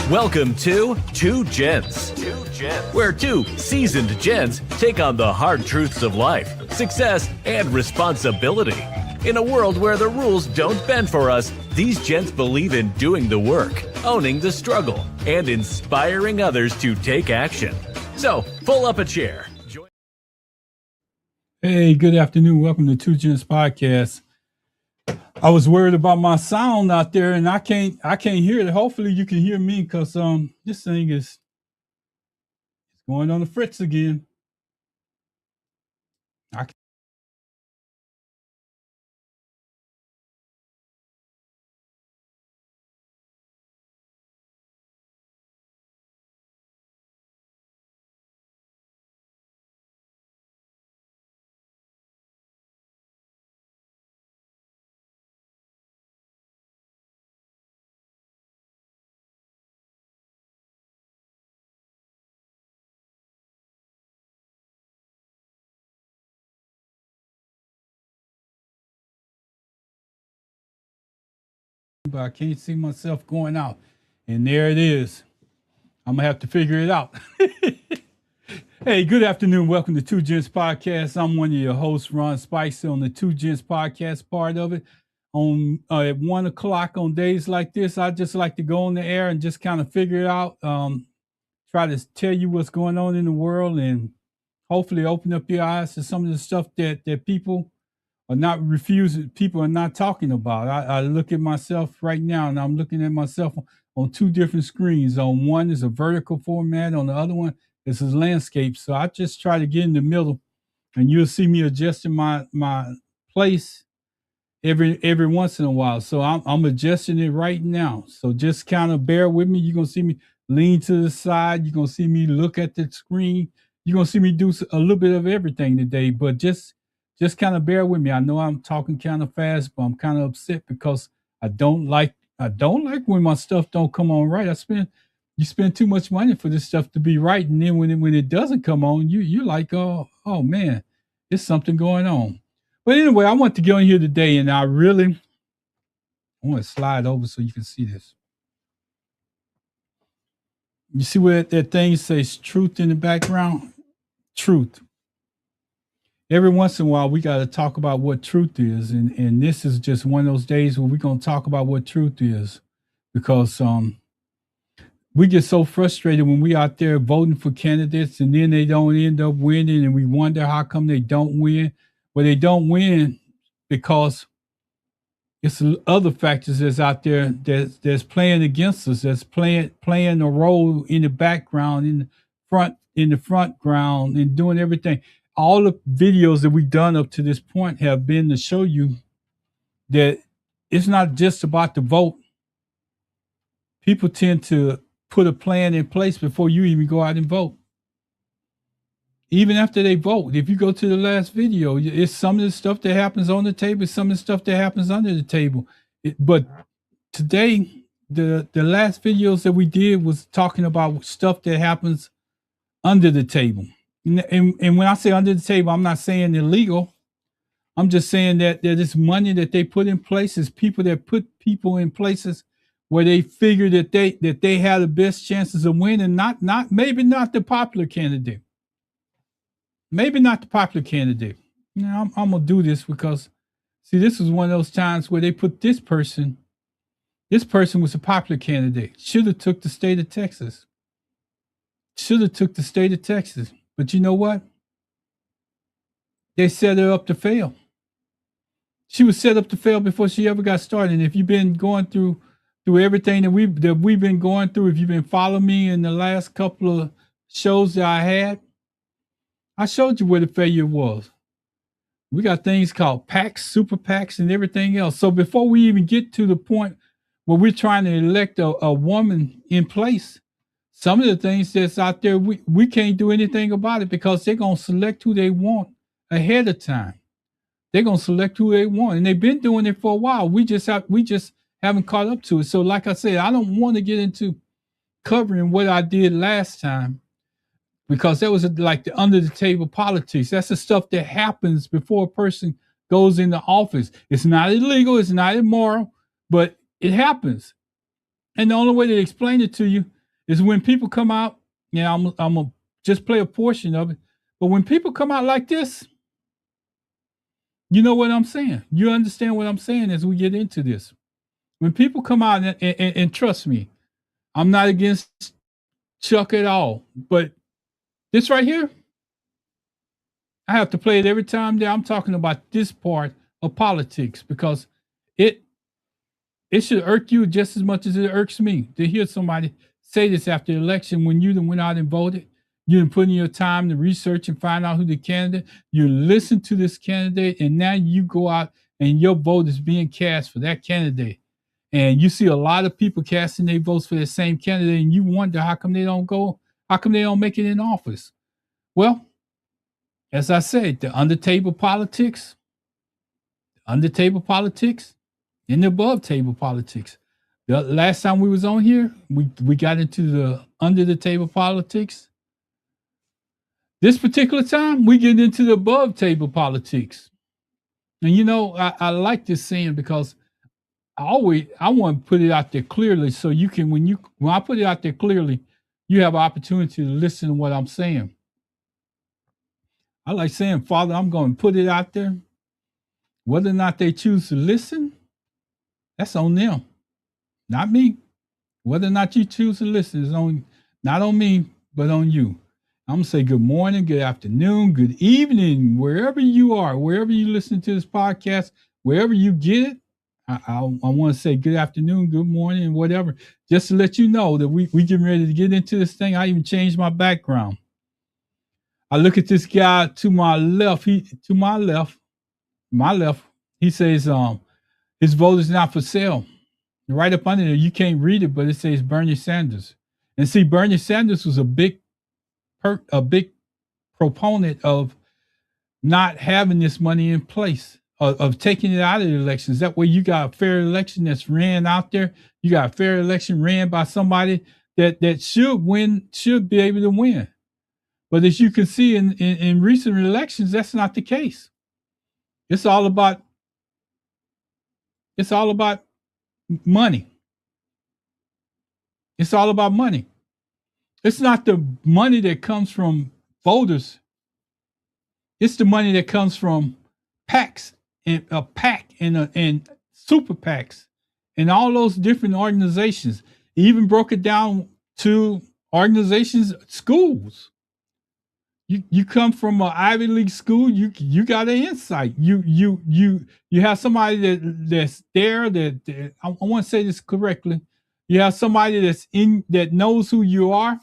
Welcome to Two Gents, where two seasoned gents take on the hard truths of life, success, and responsibility. In a world where the rules don't bend for us, these gents believe in doing the work, owning the struggle, and inspiring others to take action. So, pull up a chair. Hey, good afternoon. Welcome to Two Gents Podcast. I was worried about my sound out there, and I can't hear it. Hopefully, you can hear me because this thing is going on the fritz again. But I can't see myself going out. And there it is. I'm going to have to figure it out. Hey, good afternoon. Welcome to Two Gents Podcast. I'm one of your hosts, Ron Spicer, on the Two Gents Podcast part of it. At 1 o'clock on days like this, I just like to go on the air and just kind of figure it out. Try to tell you what's going on in the world and hopefully open up your eyes to some of the stuff that people are not refusing, people are not talking about. I look at myself right now, and I'm looking at myself on two different screens. On one is a vertical format, on the other one is a landscape. So I just try to get in the middle, and you'll see me adjusting my place every once in a while. So I'm adjusting it right now. So just kind of bear with me. You're gonna see me lean to the side. You're gonna see me look at the screen. You're gonna see me do a little bit of everything today, but just kind of bear with me. I know I'm talking kind of fast, but I'm kind of upset because I don't like when my stuff don't come on right. You spend too much money for this stuff to be right, and then when it doesn't come on, you're like, oh man, there's something going on. But anyway, I want to get on here today, and I want to slide over so you can see this. You see where that thing says truth in the background? Truth. Every once in a while, we got to talk about what truth is. And this is just one of those days where we're going to talk about what truth is, because we get so frustrated when we out there voting for candidates and then they don't end up winning, and we wonder how come they don't win. Well, they don't win because it's other factors that's out there that's playing against us, that's playing a role in the background, in the front ground, and doing everything. All the videos that we've done up to this point have been to show you that it's not just about the vote. People tend to put a plan in place before you even go out and vote. Even after they vote, if you go to the last video, it's some of the stuff that happens on the table, some of the stuff that happens under the table. But today, the last videos that we did was talking about stuff that happens under the table. And when I say under the table, I'm not saying illegal. I'm just saying that this money that they put in places, people that put people in places where they figure that they have the best chances of winning, maybe not the popular candidate. Maybe not the popular candidate. I'm gonna do this because, see, this is one of those times where they put this person. This person was a popular candidate. Should have took the state of Texas. But you know what? They set her up to fail. She was set up to fail before she ever got started. And if you've been going through everything that we've been going through, if you've been following me in the last couple of shows that I had, I showed you where the failure was. We got things called PACs, super PACs, and everything else. So before we even get to the point where we're trying to elect a woman in place, some of the things that's out there, we can't do anything about it because they're going to select who they want ahead of time. They're going to select who they want. And they've been doing it for a while. We just haven't caught up to it. So like I said, I don't want to get into covering what I did last time, because that was like the under the table politics. That's the stuff that happens before a person goes into office. It's not illegal. It's not immoral, but it happens. And the only way to explain it to you is when people come out. I'm gonna just play a portion of it. But when people come out like this, you know what I'm saying. You understand what I'm saying as we get into this. When people come out and trust me, I'm not against Chuck at all. But this right here, I have to play it every time that I'm talking about this part of politics because it should irk you just as much as it irks me to hear somebody say this after the election when you went out and voted. You didn't put in your time to research and find out who the candidate. You listen to this candidate, and now you go out and your vote is being cast for that candidate. And you see a lot of people casting their votes for the same candidate, and you wonder how come they don't go, how come they don't make it in office? Well, as I said, the under table politics, and the above table politics. The last time we was on here, we got into the under the table politics. This particular time, we get into the above table politics. And I like this saying because I want to put it out there clearly so you can when I put it out there clearly, you have an opportunity to listen to what I'm saying. I like saying, Father, I'm going to put it out there. Whether or not they choose to listen, that's on them, not me. Whether or not you choose to listen is not on me, but on you. I'm going to say good morning, good afternoon, good evening, wherever you are, wherever you listen to this podcast, wherever you get it. I want to say good afternoon, good morning, whatever, just to let you know that we getting ready to get into this thing. I even changed my background. I look at this guy to my left. My left, he says, his vote is not for sale. Right up under there, you can't read it, but it says Bernie Sanders. And see, Bernie Sanders was a big proponent of not having this money in place, of taking it out of the elections. That way you got a fair election that's ran out there. You got a fair election ran by somebody that should be able to win. But as you can see in recent elections, that's not the case. It's all about money. It's all about money. It's not the money that comes from voters. It's the money that comes from PACs and a PAC and super PACs and all those different organizations. He even broke it down to organizations, schools. You come from an Ivy League school, you got an insight. You have somebody that's there that I want to say this correctly. You have somebody that knows who you are,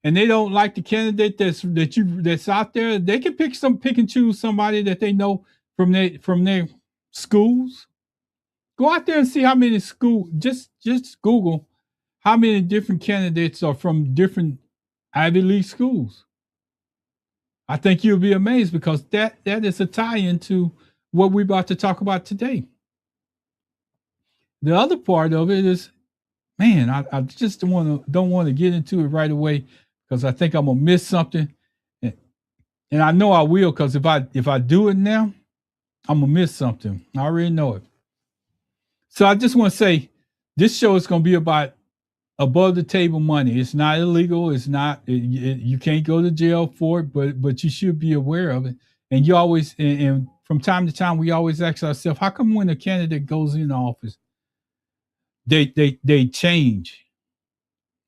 and they don't like the candidate that's out there. They can pick and choose somebody that they know from their schools. Go out there and see how many schools. Just Google how many different candidates are from different Ivy League schools. I think you'll be amazed because that is a tie-in to what we're about to talk about today. The other part of it is, man, I just don't want to get into it right away because I think I'm gonna miss something, and I know I will because if I do it now, I'm gonna miss something. I already know it. So I just want to say, this show is gonna be about above the table money. It's not illegal. It's not. You can't go to jail for it, but you should be aware of it. And you always and from time to time we always ask ourselves, how come when a candidate goes in office, they change?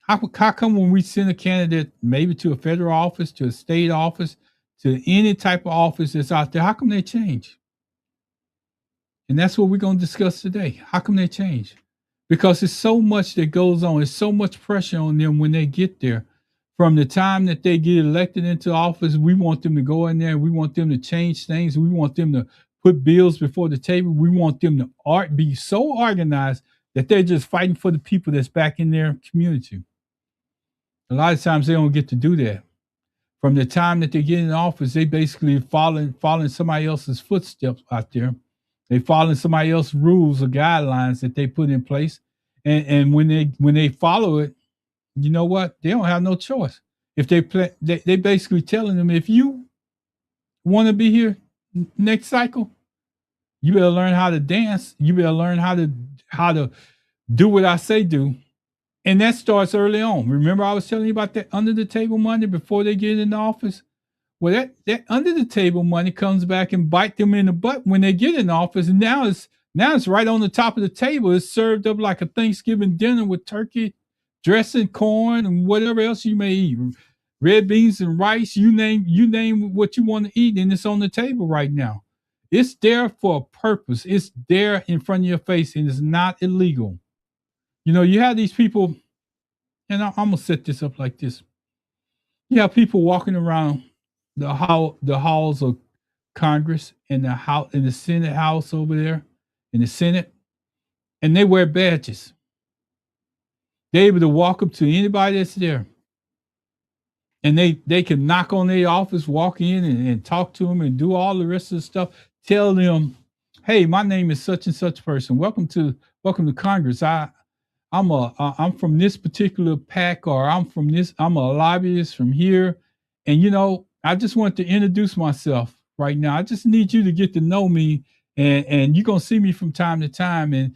How come when we send a candidate maybe to a federal office, to a state office, to any type of office that's out there, how come they change? And that's what we're going to discuss today. How come they change? Because there's so much that goes on. There's so much pressure on them when they get there. From the time that they get elected into office, we want them to go in there. We want them to change things. We want them to put bills before the table. We want them to be so organized that they're just fighting for the people that's back in their community. A lot of times they don't get to do that. From the time that they get in office, they basically following somebody else's footsteps out there. They following somebody else's rules or guidelines that they put in place. And when they follow it, you know what? They don't have no choice. If they basically telling them, if you want to be here next cycle, you better learn how to dance. You better learn how to do what I say do. And that starts early on. Remember, I was telling you about that under the table money before they get in the office? Well, that under the table money comes back and bite them in the butt when they get in office. And now it's right on the top of the table. It's served up like a Thanksgiving dinner with turkey, dressing, corn, and whatever else you may eat. Red beans and rice, you name what you want to eat, and it's on the table right now. It's there for a purpose. It's there in front of your face, and it's not illegal. You have these people, and I'm gonna set this up like this. You have people walking around the halls of Congress and the house in the Senate house over there in the Senate, and they wear badges. They're able to walk up to anybody that's there, and they can knock on their office, walk in and talk to them and do all the rest of the stuff. Tell them, "Hey, my name is such and such person. Welcome to Congress. I'm from this particular pack, or I'm a lobbyist from here, and I just want to introduce myself right now. I just need you to get to know me, and you're gonna see me from time to time, and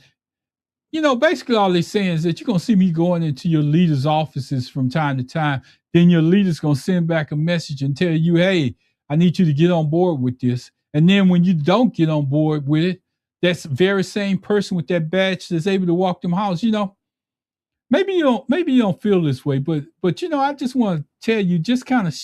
basically all they're saying is that you're gonna see me going into your leaders' offices from time to time. Then your leader's gonna send back a message and tell you, hey, I need you to get on board with this. And then when you don't get on board with it, that's the very same person with that badge that's able to walk them halls. Maybe you don't feel this way, but I just want to tell you, just kind of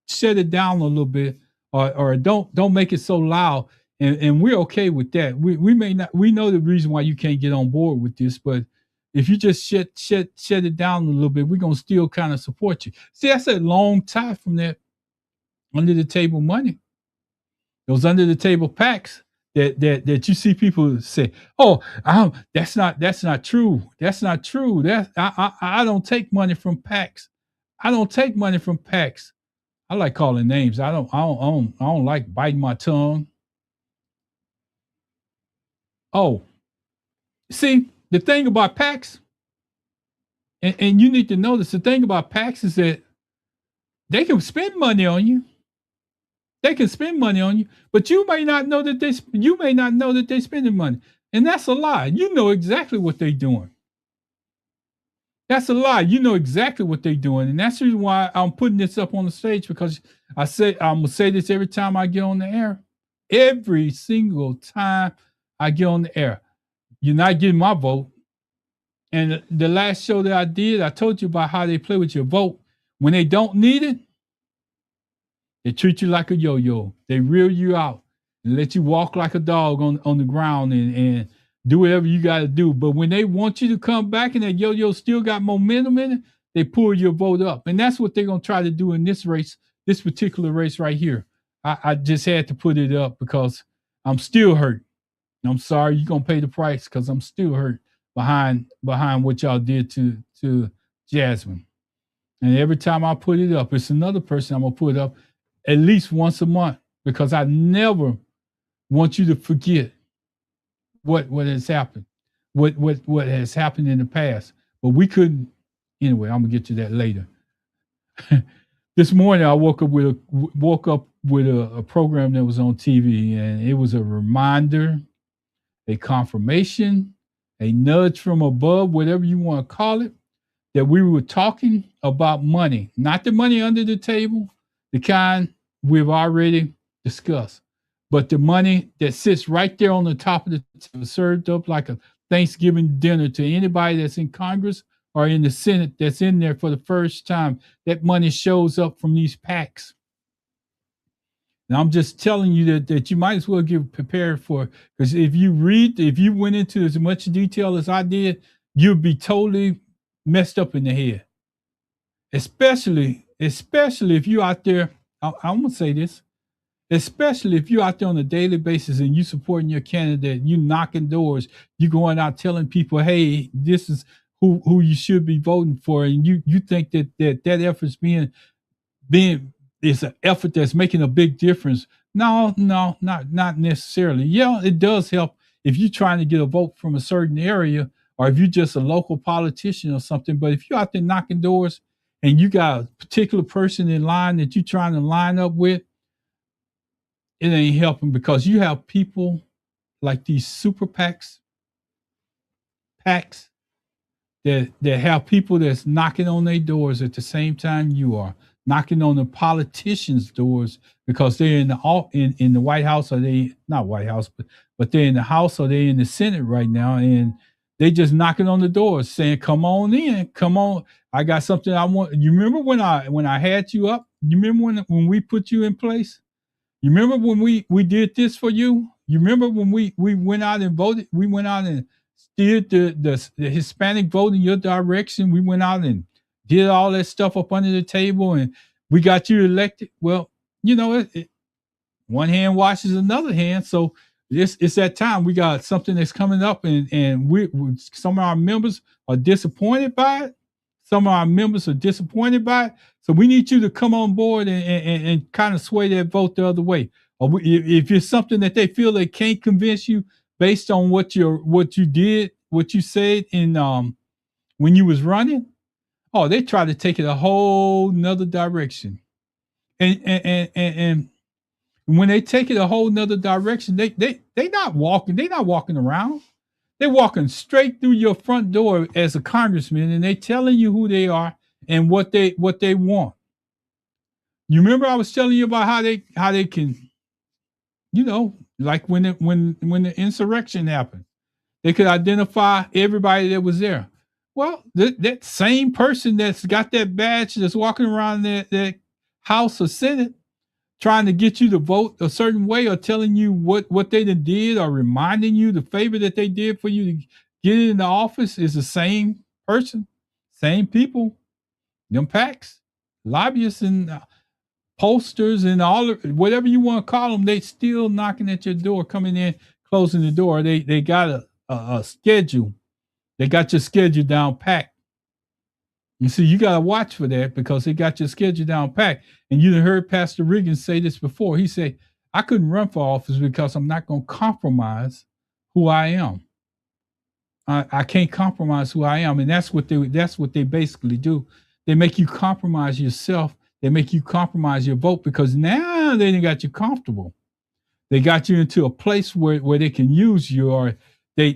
shut it down a little bit, or don't make it so loud, and we're okay with that. We know the reason why you can't get on board with this, but if you just shut it down a little bit, we're gonna still kind of support you. See, that's a long time from that under the table money, those under the table packs that you see people say, "Oh, that's not true. That's not true. I don't take money from packs. I don't take money from packs." I like calling names. I don't like biting my tongue. Oh, see, the thing about packs, and you need to notice the thing about packs is that they can spend money on you. They can spend money on you, but you may not know that they're spending money, and that's a lie. You know exactly what they're doing. That's a lie. You know exactly what they're doing, and that's the reason why I'm putting this up on the stage, because I'm gonna say this every time I get on the air. Every single time I get on the air, you're not getting my vote. And the last show that I did, I told you about how they play with your vote when they don't need it. They treat you like a yo-yo. They reel you out and let you walk like a dog on the ground and do whatever you got to do. But when they want you to come back and that yo-yo still got momentum in it, they pull your vote up. And that's what they're going to try to do in this race, this particular race right here. I just had to put it up because I'm still hurt. I'm sorry, you're going to pay the price because I'm still hurt behind what y'all did to Jasmine. And every time I put it up, it's another person I'm going to put up at least once a month, because I never want you to forget what has happened, what has happened in the past. But we couldn't. Anyway, I'm gonna get to that later. This morning I woke up with a program that was on TV, and it was a reminder, a confirmation, a nudge from above, whatever you want to call it, that we were talking about money, not the money under the table, the kind we've already discussed, but the money that sits right there on the top of the table, served up like a Thanksgiving dinner to anybody that's in Congress or in the Senate that's in there for the first time. That money shows up from these PACs. And I'm just telling you that you might as well get prepared for it, because if you went into as much detail as I did, you'd be totally messed up in the head. Especially if you out there, I'm gonna say this, especially if you're out there on a daily basis and you supporting your candidate, you knocking doors, you going out telling people, hey, this is who you should be voting for, and you think that effort's being it's an effort that's making a big difference. No, not necessarily. Yeah, it does help if you're trying to get a vote from a certain area, or if you're just a local politician or something. But if you're out there knocking doors and you got a particular person in line that you're trying to line up with, it ain't helping, because you have people like these super PACs, that have people that's knocking on their doors at the same time you are, knocking on the politicians' doors because they're in the White House, or they not White House, but they're in the House or they're in the Senate right now, and they just knocking on the doors saying, "Come on in, come on. I got something I want." You remember when I had you up? You remember when we put you in place? You remember when we did this for you? You remember when we went out and voted? We went out and steered the Hispanic vote in your direction. We went out and did all that stuff up under the table, and we got you elected. Well, one hand washes another hand. So it's that time. We got something that's coming up, and we some of our members are disappointed by it. Some of our members are disappointed by it. So we need you to come on board and kind of sway that vote the other way. Or if it's something that they feel they can't convince you based on what you did, what you said in when you was running, oh, they try to take it a whole nother direction. And when they take it a whole nother direction, they not walking around. They're walking straight through your front door as a congressman, and they telling you who they are and what they want. You remember I was telling you about how they can, like when the insurrection happened, they could identify everybody that was there. Well, that same person that's got that badge that's walking around that House or Senate trying to get you to vote a certain way, or telling you what they did, or reminding you the favor that they did for you to get in the office, is the same person, same people, them PACs, lobbyists, and posters, and whatever you want to call them. They still knocking at your door, coming in, closing the door. They got a schedule. They got your schedule down packed. You see, you got to watch for that, because they got your schedule down packed. And you heard Pastor Reagan say this before. He said, I couldn't run for office because I'm not going to compromise who I am. I can't compromise who I am. And that's what they basically do. They make you compromise yourself. They make you compromise your vote, because now they done got you comfortable. They got you into a place where they can use you, or they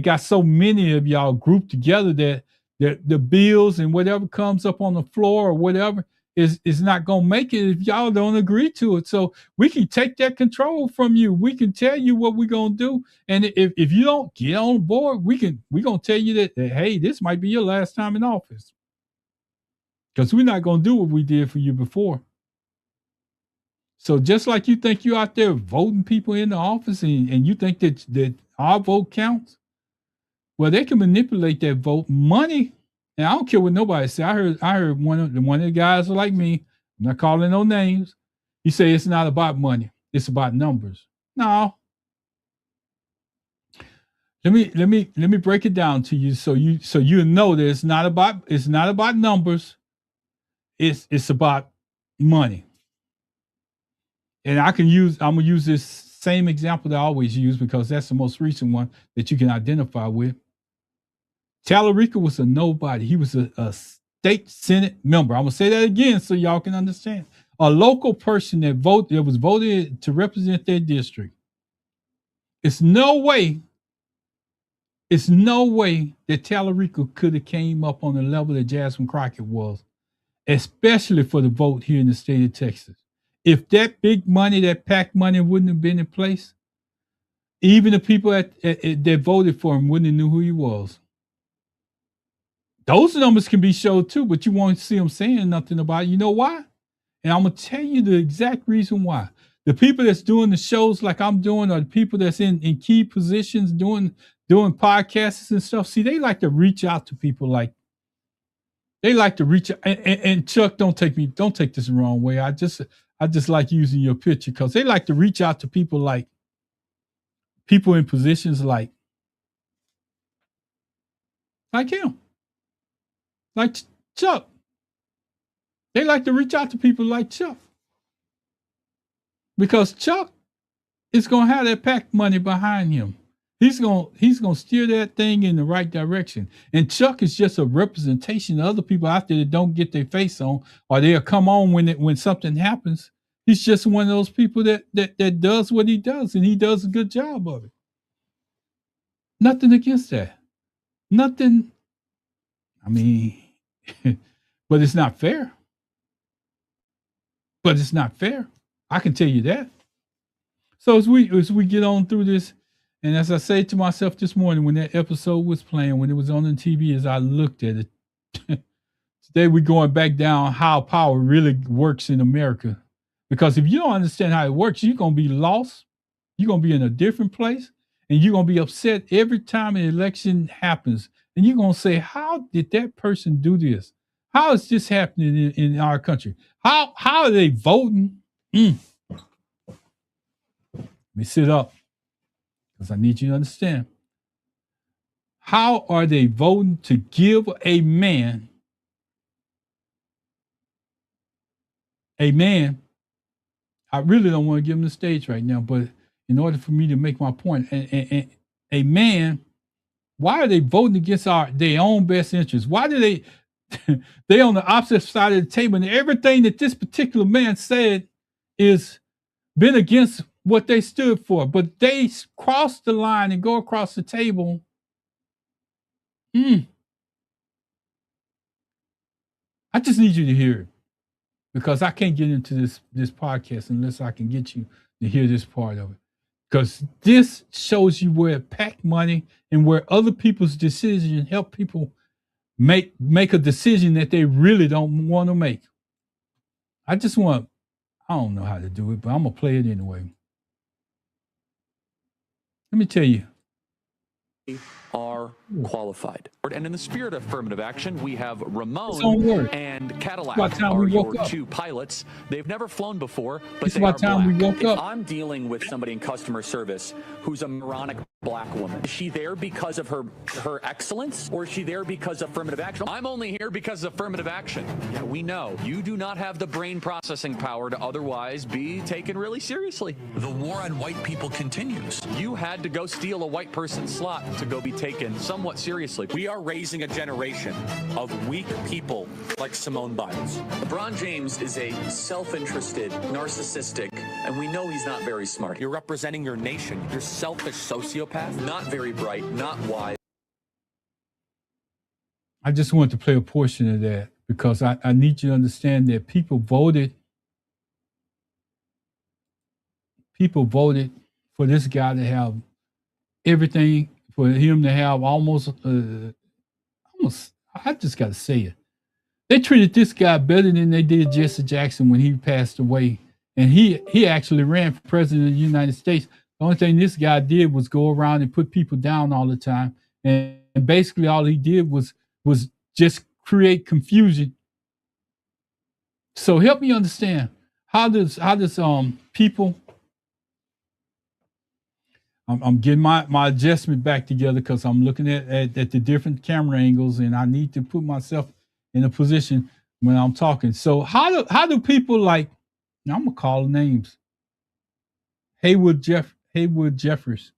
got so many of y'all grouped together that the bills and whatever comes up on the floor or whatever is not going to make it if y'all don't agree to it. So we can take that control from you. We can tell you what we're going to do. And if you don't get on board, we're going to tell you that, hey, this might be your last time in office, because we're not going to do what we did for you before. So just like you think you're out there voting people in the office, and you think that our vote counts, well, they can manipulate that vote. Money, and I don't care what nobody say. I heard one of the guys like me, I'm not calling no names. He say it's not about money, it's about numbers. No. Let me break it down to you so you know that it's not about numbers. It's about money. And I'm gonna use this same example that I always use, because that's the most recent one that you can identify with. Tallarico was a nobody. He was a state Senate member. I'm gonna say that again so y'all can understand. A local person that was voted to represent their district. It's no way that Tallarico could have came up on the level that Jasmine Crockett was, especially for the vote here in the state of Texas. If that big money, that PAC money, wouldn't have been in place, even the people that voted for him wouldn't have knew who he was. Those numbers can be showed too, but you won't see them saying nothing about it. You know why? And I'm going to tell you the exact reason why. The people that's doing the shows like I'm doing, or the people that's in key positions doing podcasts and stuff, see, they like to reach out to people like, they like to reach out. And Chuck, don't take this the wrong way. I just like using your picture, because they like to reach out to people in positions like him. Like Chuck. They like to reach out to people like Chuck, because Chuck is going to have that PAC money behind him. He's going to steer that thing in the right direction. And Chuck is just a representation of other people out there that don't get their face on, or they'll come on when something happens. He's just one of those people that does what he does, and he does a good job of it. Nothing against that. Nothing I mean, but it's not fair. But it's not fair. I can tell you that. So as we get on through this, and as I say to myself this morning when that episode was playing, when it was on the TV, as I looked at it, today we're going back down how power really works in America. Because if you don't understand how it works, you're gonna be lost. You're gonna be in a different place, and you're gonna be upset every time an election happens. And you're gonna say, "How did that person do this? How is this happening in our country? How are they voting?" Let me sit up because I need you to understand. How are they voting to give a man? I really don't want to give him the stage right now, but in order for me to make my point, a man, why are they voting against their own best interests? Why do they on the opposite side of the table, and everything that this particular man said is been against what they stood for, but they cross the line and go across the table. I just need you to hear it, because I can't get into this podcast unless I can get you to hear this part of it, because this shows you where it packed money and where other people's decisions help people make a decision that they really don't want to make. I don't know how to do it, but I'm gonna play it anyway. Let me tell you. Are qualified. And in the spirit of affirmative action, we have Ramon and Cadillac are your two pilots. They've never flown before, but they are black. If I'm dealing with somebody in customer service who's a moronic black woman, is she there because of her excellence, or is she there because of affirmative action? I'm only here because of affirmative action. Yeah, we know you do not have the brain processing power to otherwise be taken really seriously. The war on white people continues. You had to go steal a white person's slot to go be taken somewhat seriously. We are raising a generation of weak people like Simone Biles. LeBron James is a self-interested, narcissistic, and we know he's not very smart. You're representing your nation. You're selfish sociopath. Not very bright, not wise. I just want to play a portion of that because I need you to understand that people voted for this guy to have everything, for him to have almost, I just got to say it. They treated this guy better than they did Jesse Jackson when he passed away. And he actually ran for president of the United States. The only thing this guy did was go around and put people down all the time. And basically all he did was just create confusion. So help me understand, how does people, I'm getting my adjustment back together because I'm looking at the different camera angles, and I need to put myself in a position when I'm talking. So how do people like, now I'm gonna call names, Haywood Jeffers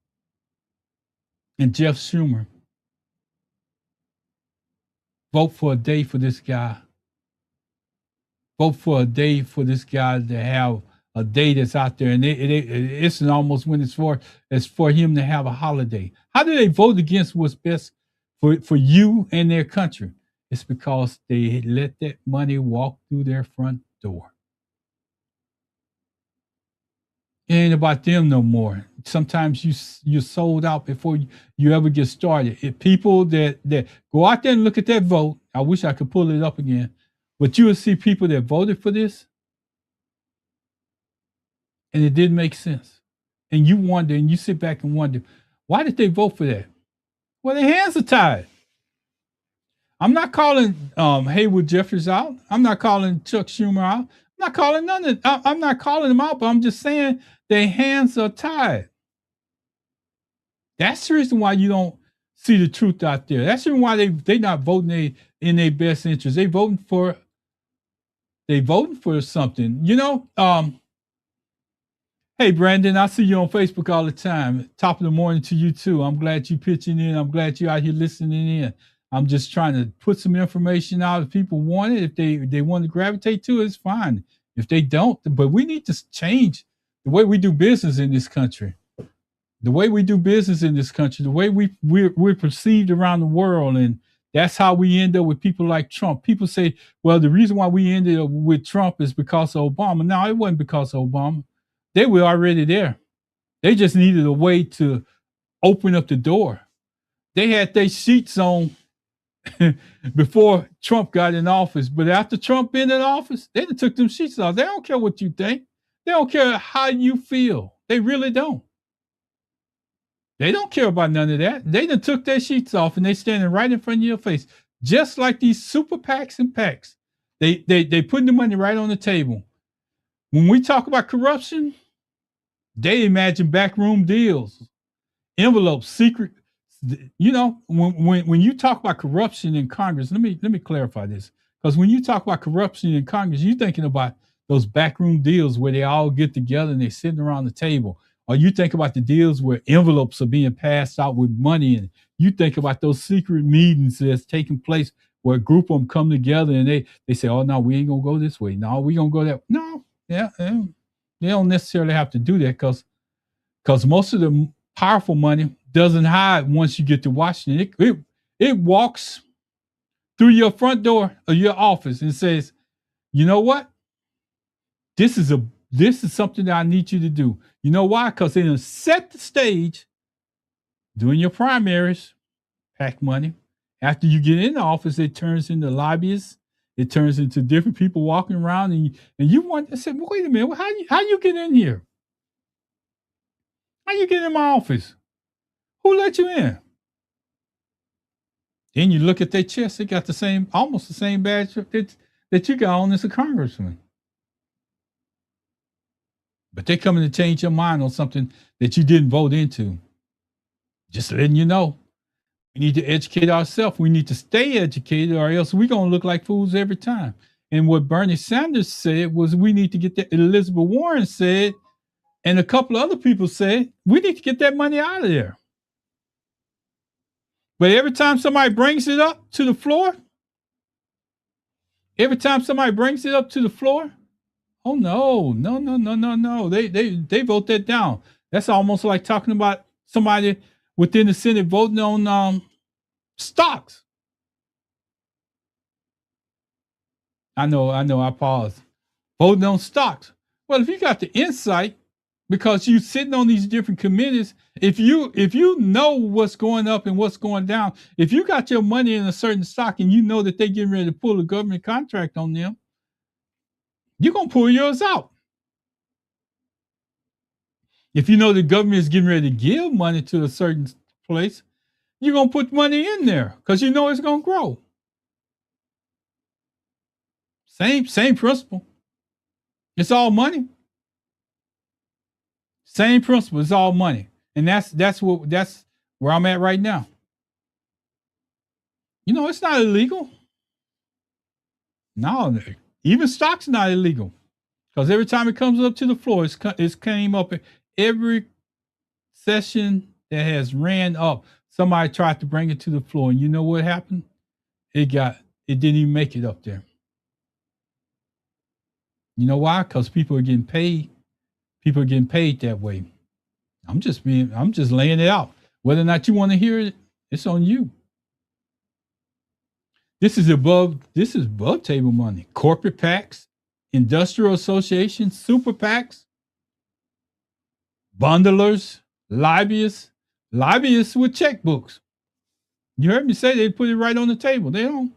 and Jeff Schumer, vote for a day for this guy? Vote for a day for this guy to have a day that's out there, and it's almost when it's for him to have a holiday. How do they vote against what's best for you and their country? It's because they let that money walk through their front door. It ain't about them no more. Sometimes you're sold out before you ever get started. If people that go out there and look at that vote, I wish I could pull it up again, but you will see people that voted for this, and it didn't make sense. And you wonder, and you sit back and wonder, why did they vote for that? Well, their hands are tied. I'm not calling Haywood Jeffers out. I'm not calling Chuck Schumer out. I'm not calling I'm not calling them out, but I'm just saying their hands are tied. That's the reason why you don't see the truth out there. That's the reason why they not voting in their best interest. They voting for something. You know, hey, Brandon, I see you on Facebook all the time. Top of the morning to you, too. I'm glad you pitching in. I'm glad you're out here listening in. I'm just trying to put some information out. If people want it, if they want to gravitate to it, it's fine. If they don't, but we need to change the way we do business in this country. The way we do business in this country, the way we're perceived around the world, and That's how we end up with people like Trump. People say, well, the reason why we ended up with Trump is because of Obama. No, it wasn't because of Obama. They were already there. They just needed a way to open up the door. They had their sheets on before Trump got in office. But after Trump been in office, they took them sheets off. They don't care what you think. They don't care how you feel. They really don't. They don't care about none of that. They done took their sheets off and they standing right in front of your face. Just like these super PACs and PACs. They putting the money right on the table. When we talk about corruption, they imagine backroom deals, envelopes, secret. You know, when you talk about corruption in Congress, let me clarify this. Because when you talk about corruption in Congress, you're thinking about those backroom deals where they all get together and they're sitting around the table. Or you think about the deals where envelopes are being passed out with money, and you think about those secret meetings that's taking place where a group of them come together and they say, oh, no, we ain't going to go this way. No, we going to go that way. No, yeah, they don't necessarily have to do that because most of the powerful money doesn't hide once you get to Washington. It walks through your front door of your office and says, you know what? This is something that I need you to do. You know why? Because they set the stage during your primaries, PAC money. After you get in the office, it turns into lobbyists. It turns into different people walking around, and you want to say, well, wait a minute, how you get in here? How you get in my office? Who let you in? Then you look at their chest; they got almost the same badge that you got on as a congressman. But they're coming to change your mind on something that you didn't vote into. Just letting you know. We need to educate ourselves. We need to stay educated, or else we're going to look like fools every time. And what Bernie Sanders said was we need to get that. Elizabeth Warren said, and a couple of other people said, we need to get that money out of there. But every time somebody brings it up to the floor, oh no. They vote that down. That's almost like talking about somebody within the Senate voting on stocks. I know, I paused. Voting on stocks. Well, if you got the insight, because you're sitting on these different committees, if you know what's going up and what's going down, if you got your money in a certain stock and you know that they're getting ready to pull a government contract on them, you're going to pull yours out. If you know the government is getting ready to give money to a certain place, you're going to put money in there because you know it's going to grow. Same principle. It's all money. Same principle. It's all money. And that's where I'm at right now. You know, it's not illegal. No, even stocks not illegal. Because every time it comes up to the floor, it's came up every session that has ran up. Somebody tried to bring it to the floor, and you know what happened? It didn't even make it up there. You know why? Because people are getting paid. People are getting paid that way. I'm just laying it out. Whether or not you want to hear it, it's on you. This is above table money. Corporate PACs, industrial associations, super PACs, bundlers, lobbyists with checkbooks. You heard me say they put it right on the table. They don't.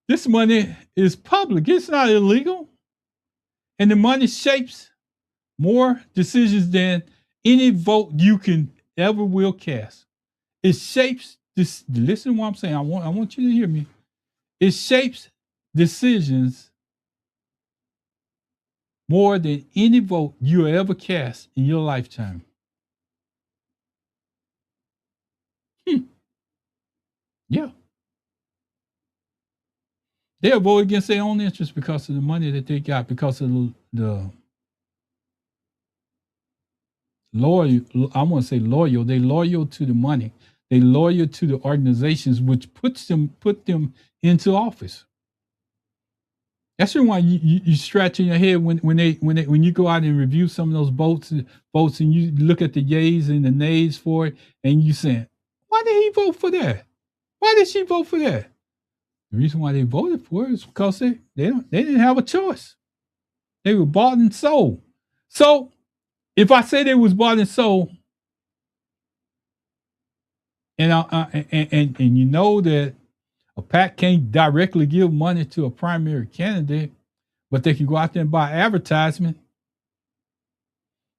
This money is public. It's not illegal. And the money shapes more decisions than any vote you can ever will cast. It shapes this. Listen to what I'm saying. I want you to hear me. It shapes decisions more than any vote you ever cast in your lifetime. Yeah. They'll vote against their own interests because of the money that they got, because of the loyal. I want to say loyal. They loyal to the money. They loyal to the organizations which put them into office. That's the why you scratching your head when you go out and review some of those votes and you look at the yays and the nays for it, and you saying, why did he vote for that? Why did she vote for that? The reason why they voted for it is because they didn't have a choice. They were bought and sold. So if I say they was bought and sold, and you know that a PAC can't directly give money to a primary candidate, but they can go out there and buy advertisement.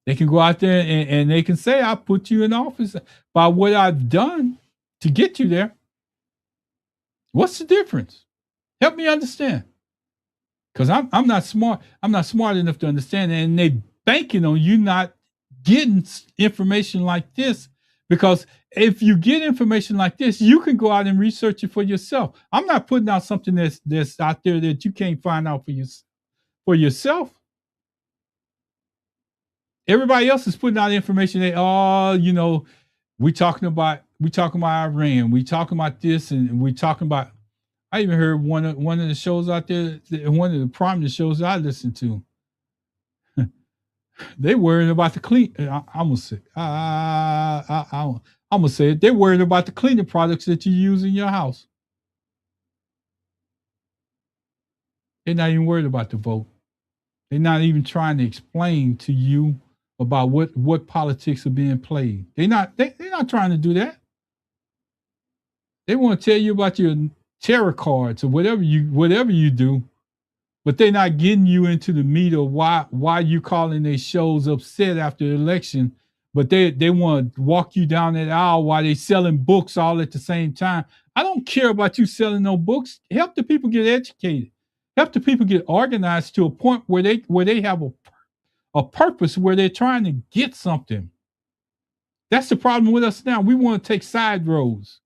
They can go out there and they can say, I put you in office by what I've done to get you there. What's the difference? Help me understand. Because I'm not smart. I'm not smart enough to understand it. And they banking on you not getting information like this. Because if you get information like this, you can go out and research it for yourself. I'm not putting out something that's out there that you can't find out for yourself. Everybody else is putting out information. We talking about Iran. We talking about this, and we talking about. I even heard one of the shows out there, one of the prominent shows I listen to. They worrying about the clean. I'm gonna say. I'm gonna say it. They're worried about the cleaning products that you use in your house. They're not even worried about the vote. They're not even trying to explain to you about what politics are being played. They're not trying to do that. They want to tell you about your tarot cards or whatever you do, but they're not getting you into the meat of why you calling their shows upset after the election. But they want to walk you down that aisle while they selling books all at the same time. I don't care about you selling no books. Help the people get educated. Help the people get organized to a point where they have a purpose, where they're trying to get something. That's the problem with us now. We want to take side roads.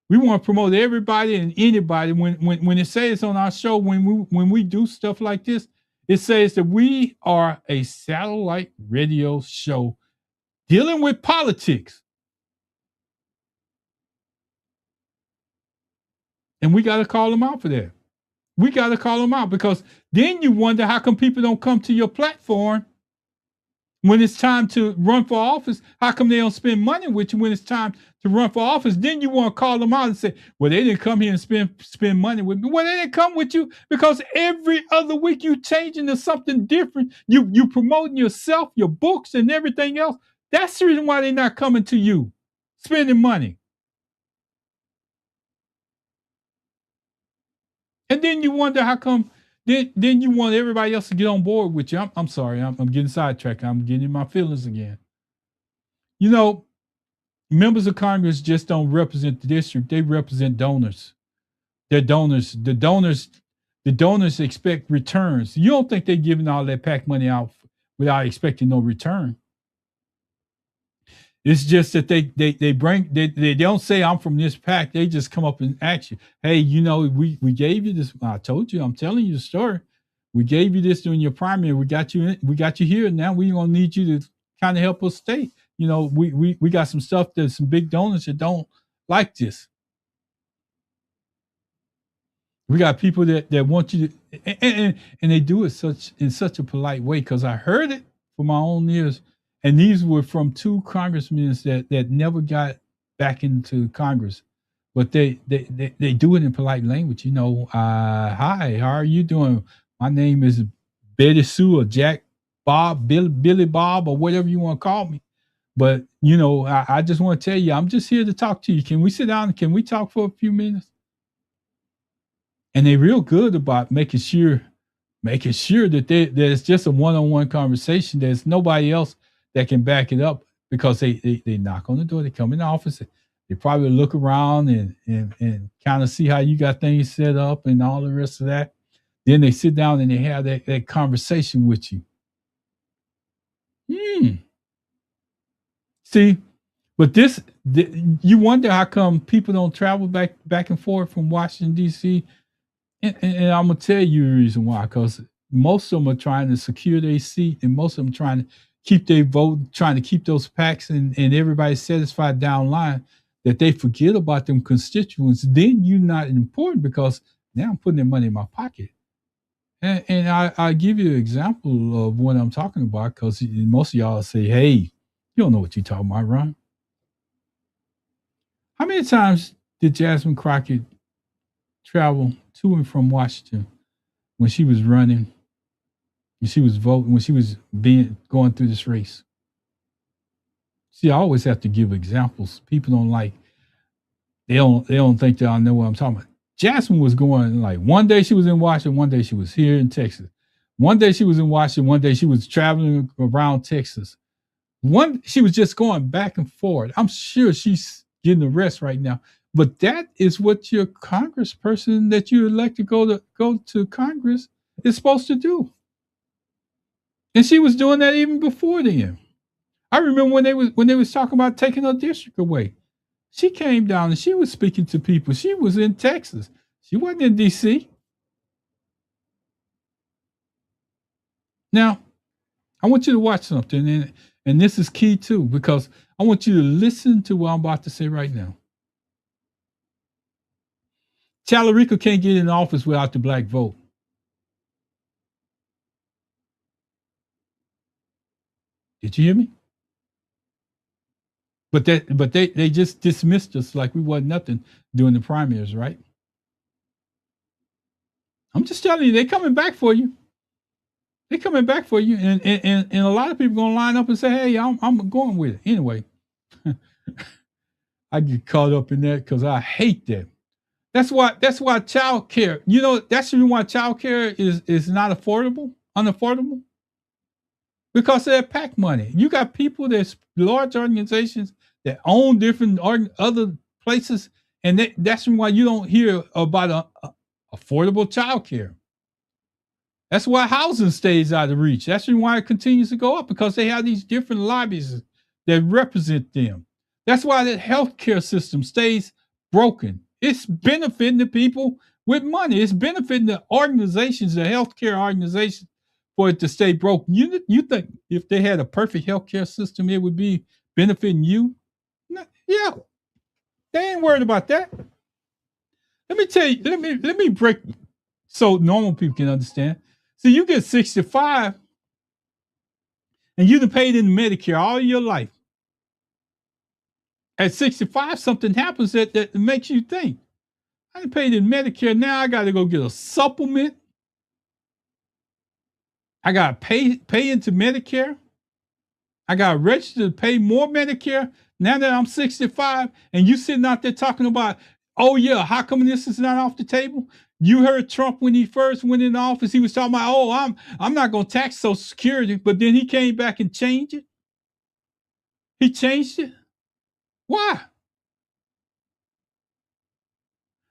We want to promote everybody and anybody. When it says on our show, when we do stuff like this, it says that we are a satellite radio show dealing with politics. And we got to call them out for that. We got to call them out, because then you wonder how come people don't come to your platform when it's time to run for office. How come they don't spend money with you when it's time to run for office? Then you want to call them out and say, well, they didn't come here and spend money with me. Well, they didn't come with you because every other week you changing to something different. You promoting yourself, your books, and everything else. That's the reason why they're not coming to you, spending money. And then you wonder how come. Then you want everybody else to get on board with you. I'm sorry. I'm getting sidetracked. I'm getting in my feelings again. You know, members of Congress just don't represent the district. They represent donors. They're donors. The donors expect returns. You don't think they're giving all that PAC money out without expecting no return. It's just that they don't say I'm from this PAC. They just come up and ask you, hey, we gave you this. I told you, I'm telling you the story. We gave you this during your primary. We got you here. Now we're gonna need you to kind of help us stay. We got some stuff that some big donors that don't like this. We got people that want you to, and they do it in such a polite way, because I heard it from my own ears. And these were from two congressmen that never got back into Congress, but they do it in polite language. Hi, how are you doing? My name is Betty Sue or Jack Bob, Billy Bob, or whatever you want to call me. But I just want to tell you, I'm just here to talk to you. Can we sit down? Can we talk for a few minutes? And they're real good about making sure that it's just a one-on-one conversation. There's nobody else that can back it up, because they knock on the door, they come in the office, they probably look around and kind of see how you got things set up and all the rest of that. Then they sit down and they have that conversation with you. See, but you wonder how come people don't travel back and forth from Washington, D.C. And I'm going to tell you the reason why, because most of them are trying to secure their seat, and most of them trying to keep their vote, trying to keep those PACs and everybody satisfied down line, that they forget about them constituents. Then you're not important, because now I'm putting their money in my pocket. And I give you an example of what I'm talking about, because most of y'all say, hey, you don't know what you're talking about, Ron. How many times did Jasmine Crockett travel to and from Washington when she was running, when she was voting, when she was going through this race? See, I always have to give examples. People don't like, they don't think that I know what I'm talking about. Jasmine was going, like, one day she was in Washington, one day she was here in Texas. One day she was in Washington, one day she was traveling around Texas. She was just going back and forth. I'm sure she's getting a rest right now. But that is what your congressperson that you elect to go to Congress is supposed to do. And she was doing that even before then. I remember when they was talking about taking her district away. She came down and she was speaking to people. She was in Texas. She wasn't in D.C. Now, I want you to watch something, and this is key too, because I want you to listen to what I'm about to say right now. Tallarico can't get in office without the black vote. Did you hear me? But they just dismissed us like we wasn't nothing during the primaries, right? I'm just telling you, they're coming back for you. They're coming back for you, and a lot of people gonna line up and say, "Hey, I'm going with it." Anyway, I get caught up in that because I hate that. That's why child care. You know, that's the reason why child care is not unaffordable. Because of that PAC money. You got people that's large organizations that own different other places, and that's why you don't hear about affordable child care. That's why housing stays out of reach. That's why it continues to go up, because they have these different lobbies that represent them. That's why the healthcare system stays broken. It's benefiting the people with money. It's benefiting the organizations, the healthcare organizations, for it to stay broken. You think if they had a perfect healthcare system, it would be benefiting you? No, yeah, they ain't worried about that. Let me tell you. Let me break so normal people can understand. So you get 65, and you've paid in Medicare all your life. At 65, something happens that makes you think, I paid in Medicare, now I got to go get a supplement. I got to pay into Medicare. I got to register to pay more Medicare now that I'm 65, and you sitting out there talking about, oh yeah, how come this is not off the table? You heard Trump when he first went in office, he was talking about, oh, I'm not going to tax Social Security, but then he came back and changed it. He changed it. Why?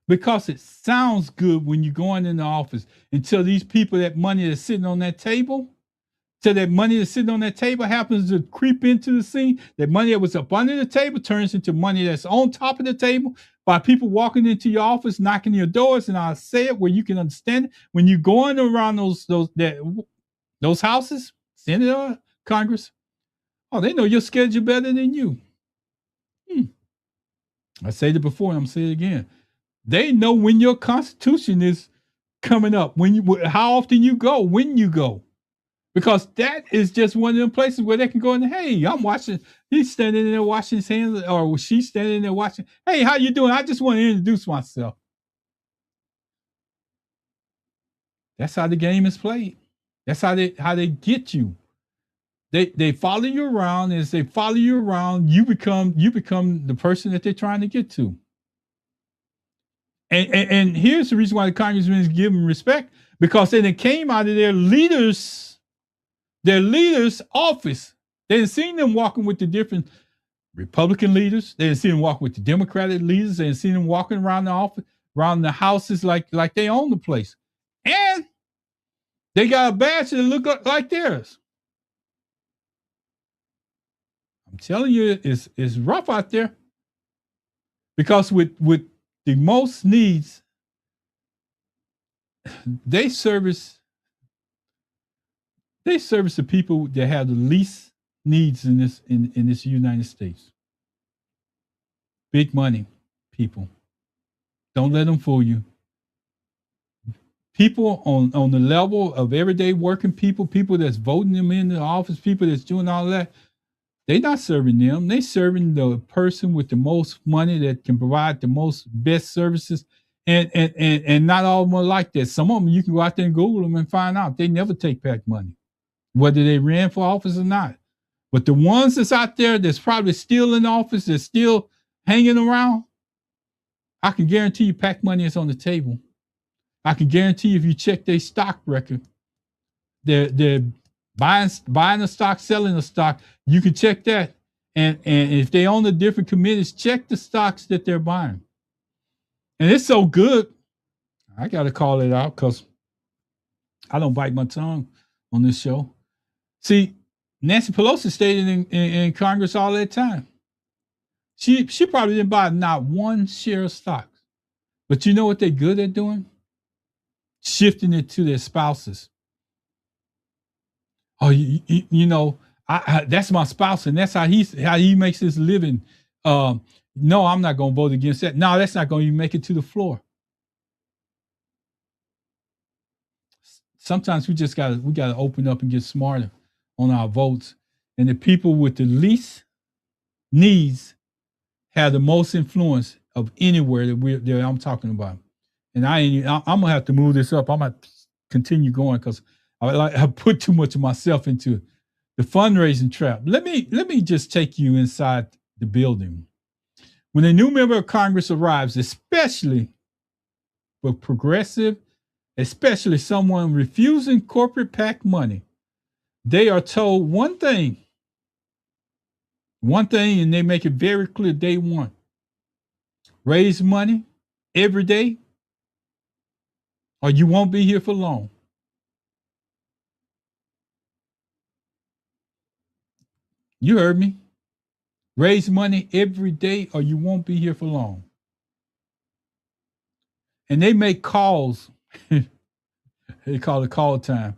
Because it sounds good when you're going in the office, until these people, that money that's sitting on that table, till that money that's sitting on that table happens to creep into the scene. That money that was up under the table turns into money that's on top of the table by people walking into your office, knocking your doors. And I'll say it where you can understand it. When you're going around those houses, Senate, Congress, oh, they know your schedule better than you. I said it before, and I'm saying it again. They know when your Constitution is coming up, how often you go, when you go. Because that is just one of them places where they can go and, hey, I'm watching. He's standing there washing his hands, or she's standing there watching. Hey, how you doing? I just want to introduce myself. That's how the game is played. That's how they get you. They follow you around, and as they follow you around, you become the person that they're trying to get to. And here's the reason why the congressmen is giving respect, because they came out of their leaders' office. They didn't see them walking with the different Republican leaders. They didn't see them walking with the Democratic leaders. They didn't see them walking around the office, around the houses like they own the place. And they got a badge that look like theirs. I'm telling you, it's rough out there. Because with the most needs, they service the people that have the least needs in this United States. Big money people. Don't let them fool you. People on the level of everyday working people that's voting them into office, people that's doing all that, They're not serving them. They're serving the person with the most money that can provide the most best services. And not all of them are like that. Some of them you can go out there and Google them and find out they never take back money, whether they ran for office or not. But the ones that's out there that's probably still in office, that's still hanging around, I can guarantee you PAC money is on the table. I can guarantee you if you check their stock record, they're buying a stock, selling a stock. You can check that. And if they own the different committees, check the stocks that they're buying. And it's so good, I got to call it out because I don't bite my tongue on this show. See, Nancy Pelosi stayed in Congress all that time. She probably didn't buy not one share of stocks. But you know what they're good at doing? Shifting it to their spouses. Oh, you know, that's my spouse, and that's how he makes his living. No, I'm not going to vote against that. No, that's not going to even make it to the floor. Sometimes we gotta open up and get smarter on our votes, and the people with the least needs have the most influence of anywhere that I'm talking about. And I'm gonna have to move this up. I'm gonna continue going because I put too much of myself into the fundraising trap. Let me just take you inside the building. When a new member of Congress arrives, especially for progressive, especially someone refusing corporate PAC money, they are told one thing, and they make it very clear day one. Raise money every day, or you won't be here for long. You heard me. Raise money every day, or you won't be here for long. And they make calls. They call it call time.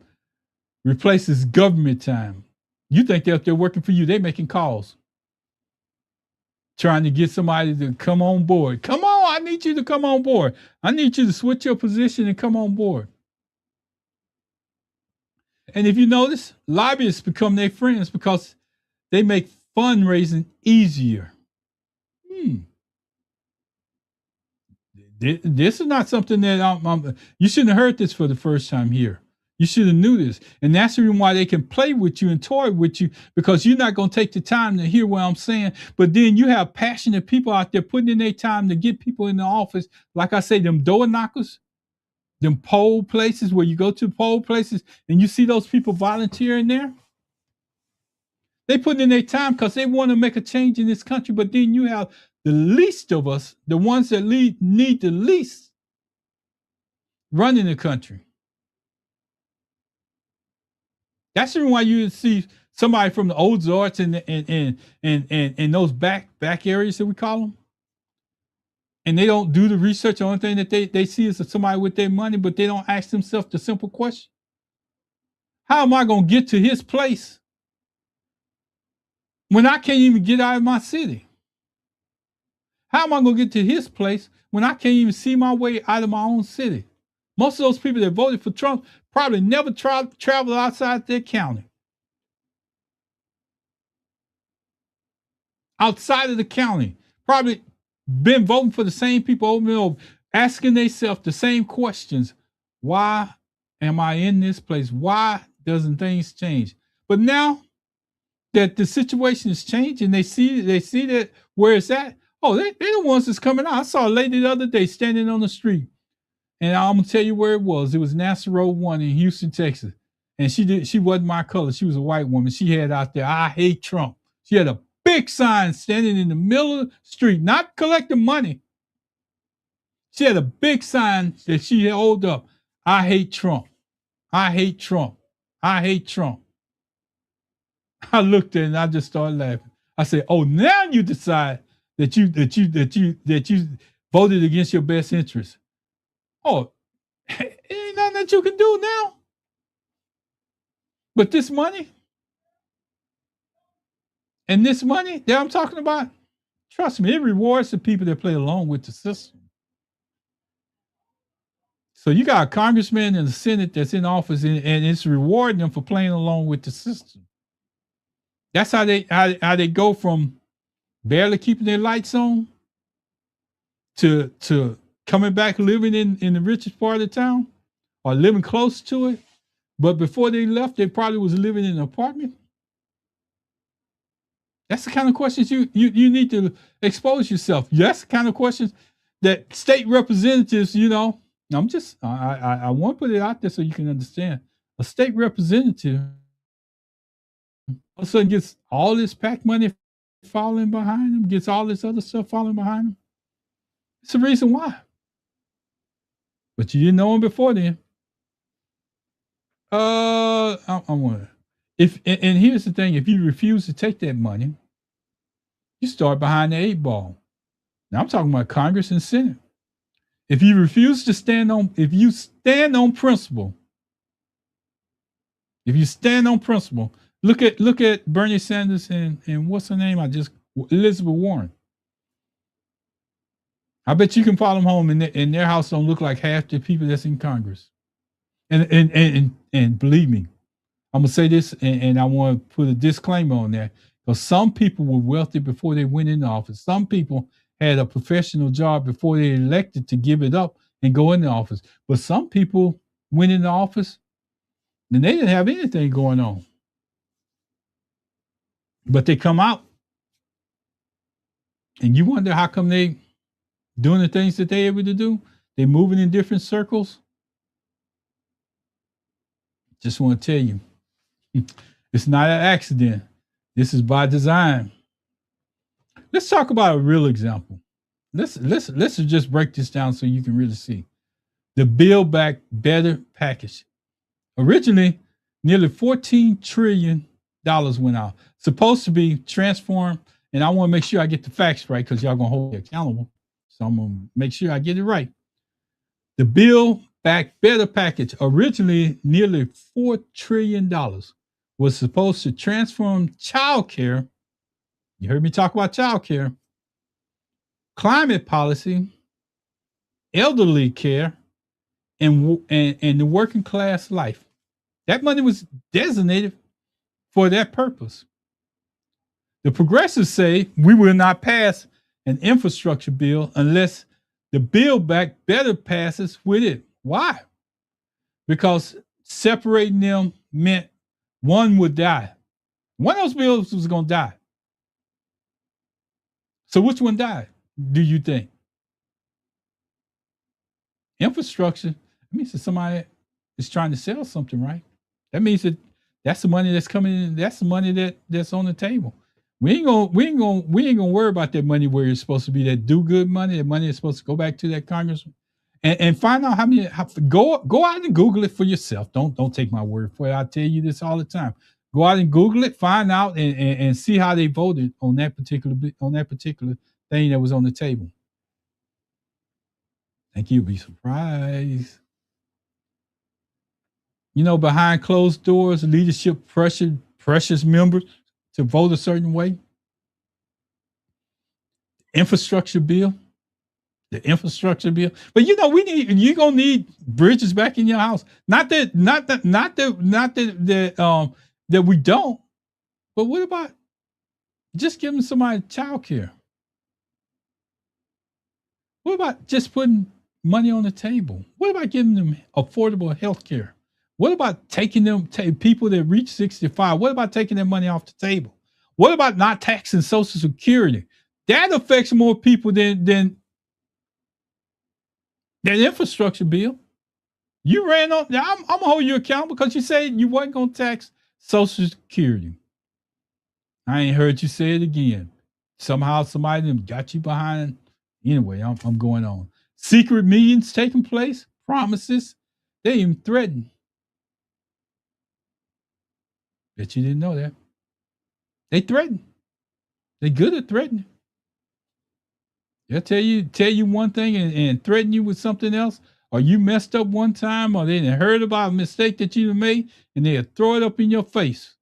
Replaces government time. You think they're up there working for you. They're making calls. Trying to get somebody to come on board. Come on, I need you to come on board. I need you to switch your position and come on board. And if you notice, lobbyists become their friends because they make fundraising easier. This is not something that you shouldn't have heard this for the first time here. You should have knew this. And that's the reason why they can play with you and toy with you, because you're not going to take the time to hear what I'm saying. But then you have passionate people out there putting in their time to get people in the office. Like I say, them door knockers, them poll places where you go to poll places and you see those people volunteering there. They put in their time because they want to make a change in this country. But then you have the least of us, the ones that need the least, running the country. That's the reason why you see somebody from the Ozarks and those back areas that we call them, and they don't do the research. The only thing that they see is somebody with their money, but they don't ask themselves the simple question: how am I going to get to his place when I can't even get out of my city? How am I going to get to his place when I can't even see my way out of my own city? Most of those people that voted for Trump probably never traveled outside their county. Outside of the county, probably been voting for the same people over and over, asking themselves the same questions. Why am I in this place? Why doesn't things change? But now that the situation is changing, they see that where it's at. Oh, they're the ones that's coming out. I saw a lady the other day standing on the street. And I'm gonna tell you where it was. It was NASA Road 1 in Houston, Texas. And she wasn't my color. She was a white woman. She had out there, I hate Trump. She had a big sign standing in the middle of the street, not collecting money. She had a big sign that she held up. I hate Trump. I hate Trump. I hate Trump. I looked at it and I just started laughing. I said, oh, now you decide that you voted against your best interest. Oh, ain't nothing that you can do now. But this money and this money that I'm talking about, trust me, it rewards the people that play along with the system. So you got a congressman and a Senate that's in office and it's rewarding them for playing along with the system. That's how they go from barely keeping their lights on to coming back living in the richest part of the town or living close to it. But before they left, they probably was living in an apartment. That's the kind of questions you need to expose yourself. That's the kind of questions that state representatives, I want to put it out there so you can understand. A state representative all of a sudden gets all this PAC money falling behind him, gets all this other stuff falling behind him. It's the reason why. But you didn't know him before then. I want to. And here's the thing: if you refuse to take that money, you start behind the 8 ball. Now I'm talking about Congress and Senate. If you refuse to stand on principle, look at Bernie Sanders and what's her name? Elizabeth Warren. I bet you can follow them home and their house don't look like half the people that's in Congress. And believe me, I'm gonna say this, and I want to put a disclaimer on that, because some people were wealthy before they went into office. Some people had a professional job before they elected to give it up and go into office. But some people went into office and they didn't have anything going on. But they come out and you wonder how come they doing the things that they're able to do. They're moving in different circles. Just want to tell you, it's not an accident. This is by design. Let's talk about a real example. Let's just break this down so you can really see. The Build Back Better package. Originally, nearly $14 trillion went out. Supposed to be transformed, and I want to make sure I get the facts right because y'all going to hold me accountable. So I'm going to make sure I get it right. The Build Back Better package, originally nearly $4 trillion, was supposed to transform child care. You heard me talk about child care, climate policy, elderly care, and the working class life. That money was designated for that purpose. The progressives say we will not pass an infrastructure bill unless the Build Back Better passes with it. Why? Because separating them meant one would die. One of those bills was going to die. So which one died, do you think? Infrastructure, that means that somebody is trying to sell something, right? That means that that's the money that's coming in. That's the money that's on the table. We ain't gonna worry about that money where it's supposed to be that do good money. That money is supposed to go back to that congressman, and find out go out and Google it for yourself. Don't take my word for it. I tell you this all the time. Go out and Google it, find out, and see how they voted on that particular thing that was on the table. Think you'll be surprised. Behind closed doors, leadership pressures members to vote a certain way. The infrastructure bill. But you're gonna need bridges back in your house. Not that we don't. But what about just giving somebody child care? What about just putting money on the table? What about giving them affordable health care? What about taking people that reach 65? What about taking their money off the table? What about not taxing Social Security? That affects more people than that infrastructure bill. You ran on. I'm gonna hold you accountable because you said you wasn't gonna tax Social Security. I ain't heard you say it again. Somehow somebody got you behind. Anyway, I'm going on. Secret meetings taking place. Promises. They even threaten. Bet you didn't know that. They threaten. They're good at threatening. They'll tell you one thing and threaten you with something else, or you messed up one time, or they didn't heard about a mistake that you made, and they'll throw it up in your face.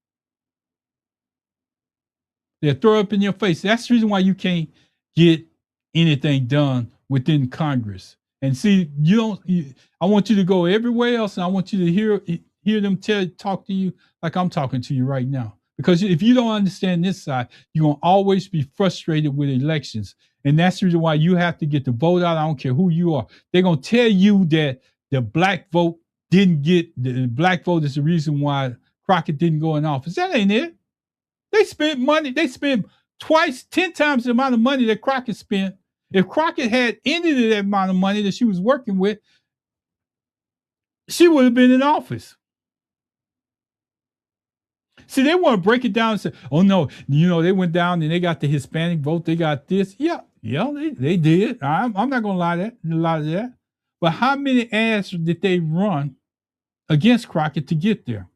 They'll throw it up in your face. That's the reason why you can't get anything done within Congress. And see, I want you to go everywhere else, and I want you to hear them talk to you like I'm talking to you right now. Because if you don't understand this side, you're going to always be frustrated with elections. And that's the reason why you have to get the vote out. I don't care who you are. They're going to tell you that the black vote the black vote is the reason why Crockett didn't go in office. That ain't it. They spent money. They spent 10 times the amount of money that Crockett spent. If Crockett had any of that amount of money that she was working with, she would have been in office. See, they want to break it down and say, oh, no, they went down and they got the Hispanic vote. They got this. Yeah, they did. I'm not going to lie to that. But how many ads did they run against Crockett to get there?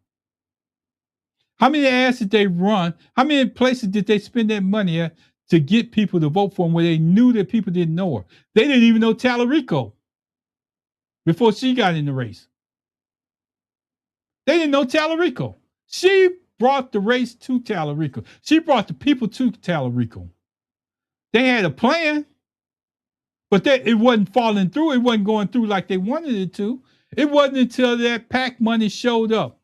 How many ads did they run? How many places did they spend that money at to get people to vote for them where they knew that people didn't know her? They didn't even know Tallarico before she got in the race. They didn't know Tallarico. She brought the race to Tallarico. She brought the people to Tallarico. They had a plan, but it wasn't falling through. It wasn't going through like they wanted it to. It wasn't until that PAC money showed up.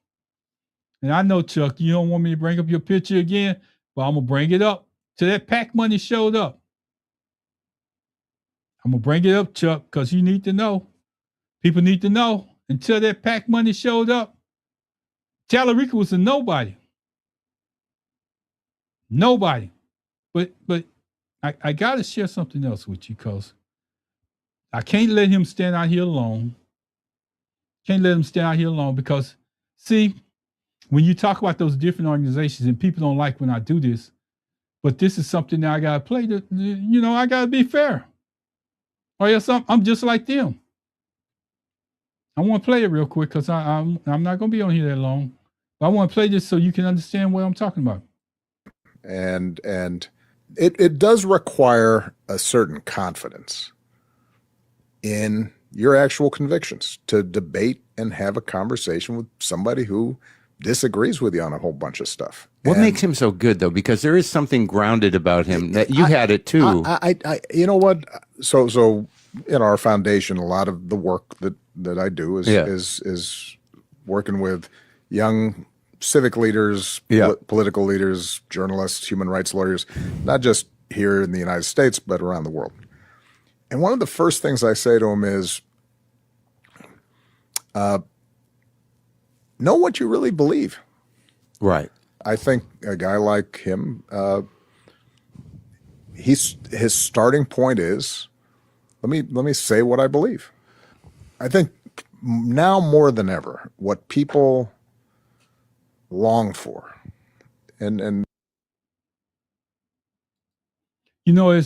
And I know, Chuck, you don't want me to bring up your picture again, but I'm going to bring it up till that PAC money showed up. I'm going to bring it up, Chuck, because you need to know. People need to know. Until that PAC money showed up, Tallarico was a nobody. Nobody. But I got to share something else with you because I can't let him stand out here alone. Can't let him stand out here alone because, see, when you talk about those different organizations, and people don't like when I do this, but this is something that I got to play. I got to be fair. Or else I'm just like them. I want to play it real quick because I'm not going to be on here that long. But I want to play this so you can understand what I'm talking about. And it does require a certain confidence in your actual convictions to debate and have a conversation with somebody who disagrees with you on a whole bunch of stuff. What makes him so good, though? Because there is something grounded about him that you had it too. You know what? So in our foundation, a lot of the work that I do is working with young civic leaders, political leaders, journalists, human rights lawyers, not just here in the United States, but around the world. And one of the first things I say to them is, know what you really believe. Right. I think a guy like him, his starting point is, let me say what I believe. I think now more than ever, what people long for, and as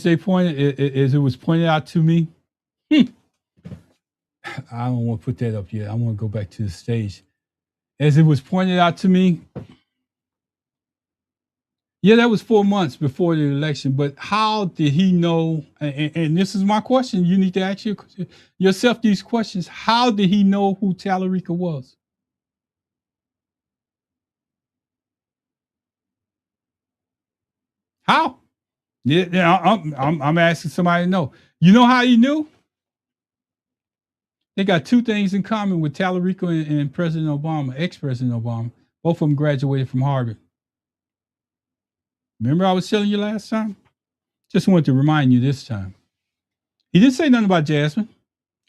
it was pointed out to me, I don't want to put that up yet. I want to go back to the stage. As it was pointed out to me, that was 4 months before the election, but how did he know, and this is my question, you need to ask yourself these questions, how did he know who Tallarico was? How? I'm asking somebody to know. You know how he knew? They got two things in common with Tallarico and President Obama, ex-President Obama. Both of them graduated from Harvard. Remember I was telling you last time? Just wanted to remind you this time. He didn't say nothing about Jasmine.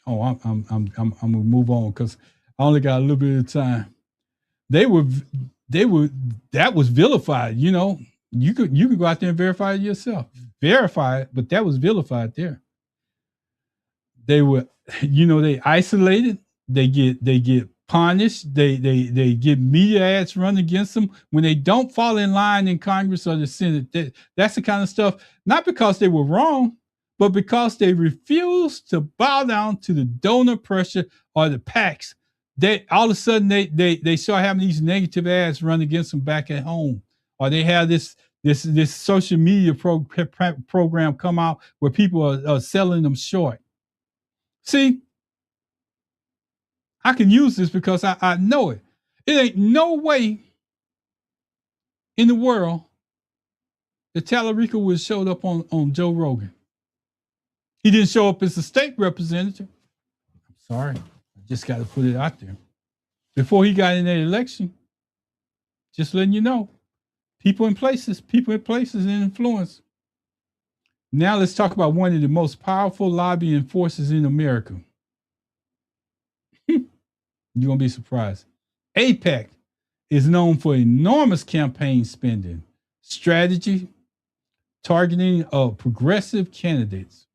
Oh, I'm gonna move on because I only got a little bit of time. That was vilified. You could go out there and verify it yourself. Verify it, but that was vilified there. They were, they isolated. They get punished. They get media ads run against them when they don't fall in line in Congress or the Senate. That's the kind of stuff. Not because they were wrong, but because they refused to bow down to the donor pressure or the PACs. They all of a sudden they start having these negative ads run against them back at home, or they have this social media program come out where people are selling them short. See, I can use this because I know it. It ain't no way in the world that Tallarico would have showed up on Joe Rogan. He didn't show up as a state representative. I'm sorry. I just got to put it out there. Before he got in that election, just letting you know, People in places and influence. Now let's talk about one of the most powerful lobbying forces in America. You're going to be surprised. AIPAC is known for enormous campaign spending, strategy, targeting of progressive candidates,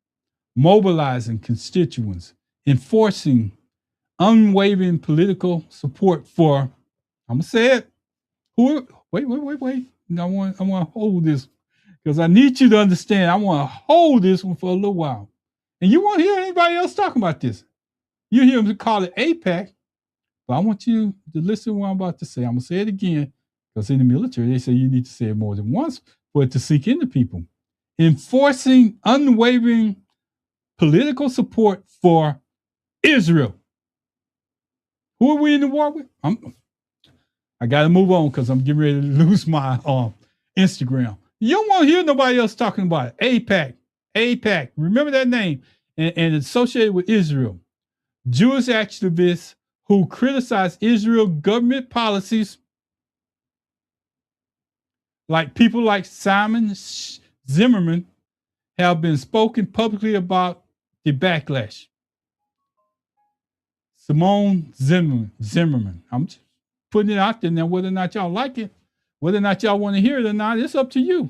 mobilizing constituents, enforcing unwavering political support for, I'm going to say it, wait. I want to hold this because I need you to understand. I want to hold this one for a little while. And you won't hear anybody else talking about this. You hear them call it AIPAC, but I want you to listen to what I'm about to say. I'm going to say it again because in the military, they say you need to say it more than once for it to sink into people. Enforcing unwavering political support for Israel. Who are we in the war with? I got to move on because I'm getting ready to lose my Instagram. You don't want to hear nobody else talking about it. AIPAC. Remember that name. And associated with Israel. Jewish activists who criticize Israel government policies, like people like Simon Zimmerman, have been spoken publicly about the backlash. Simone Zimmerman. I'm just putting it out there now. Whether or not y'all like it, whether or not y'all want to hear it or not, it's up to you.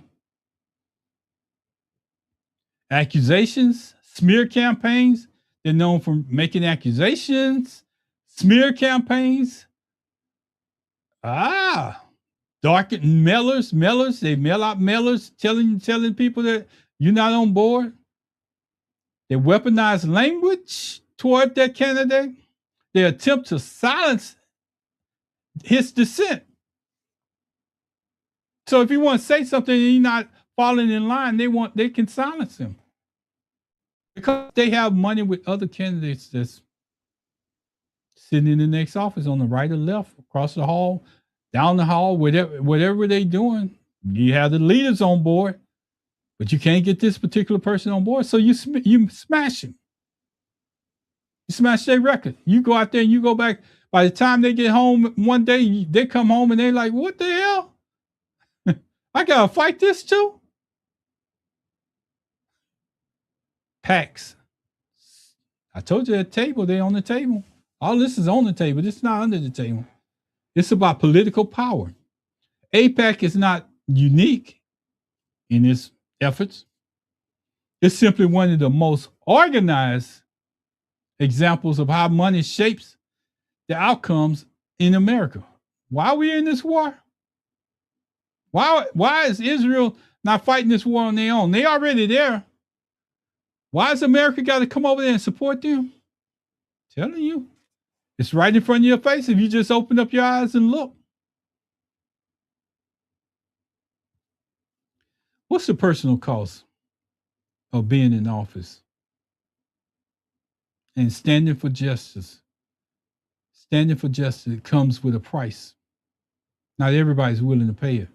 Accusations, smear campaigns. They're known for making accusations, smear campaigns. Darken mailers. They mail out mailers telling people that you're not on board. They weaponize language toward that candidate. They attempt to silence his dissent. So if you want to say something and you're not falling in line, they can silence him. Because they have money with other candidates that's sitting in the next office on the right or left, across the hall, down the hall, whatever they're doing. You have the leaders on board, but you can't get this particular person on board. So you smash him. You smash their record. You go out there and you go back. By the time they get home one day, they come home and they're like, what the hell? I got to fight this too? PACs. I told you at the table, they're on the table. All this is on the table. This is not under the table. It's about political power. AIPAC is not unique in its efforts. It's simply one of the most organized examples of how money shapes the outcomes in America. Why are we in this war? Why is Israel not fighting this war on their own? They already there. Why has America got to come over there and support them? Telling you. It's right in front of your face if you just open up your eyes and look. What's the personal cost of being in office and standing for justice? Standing for justice comes with a price. Not everybody's willing to pay it.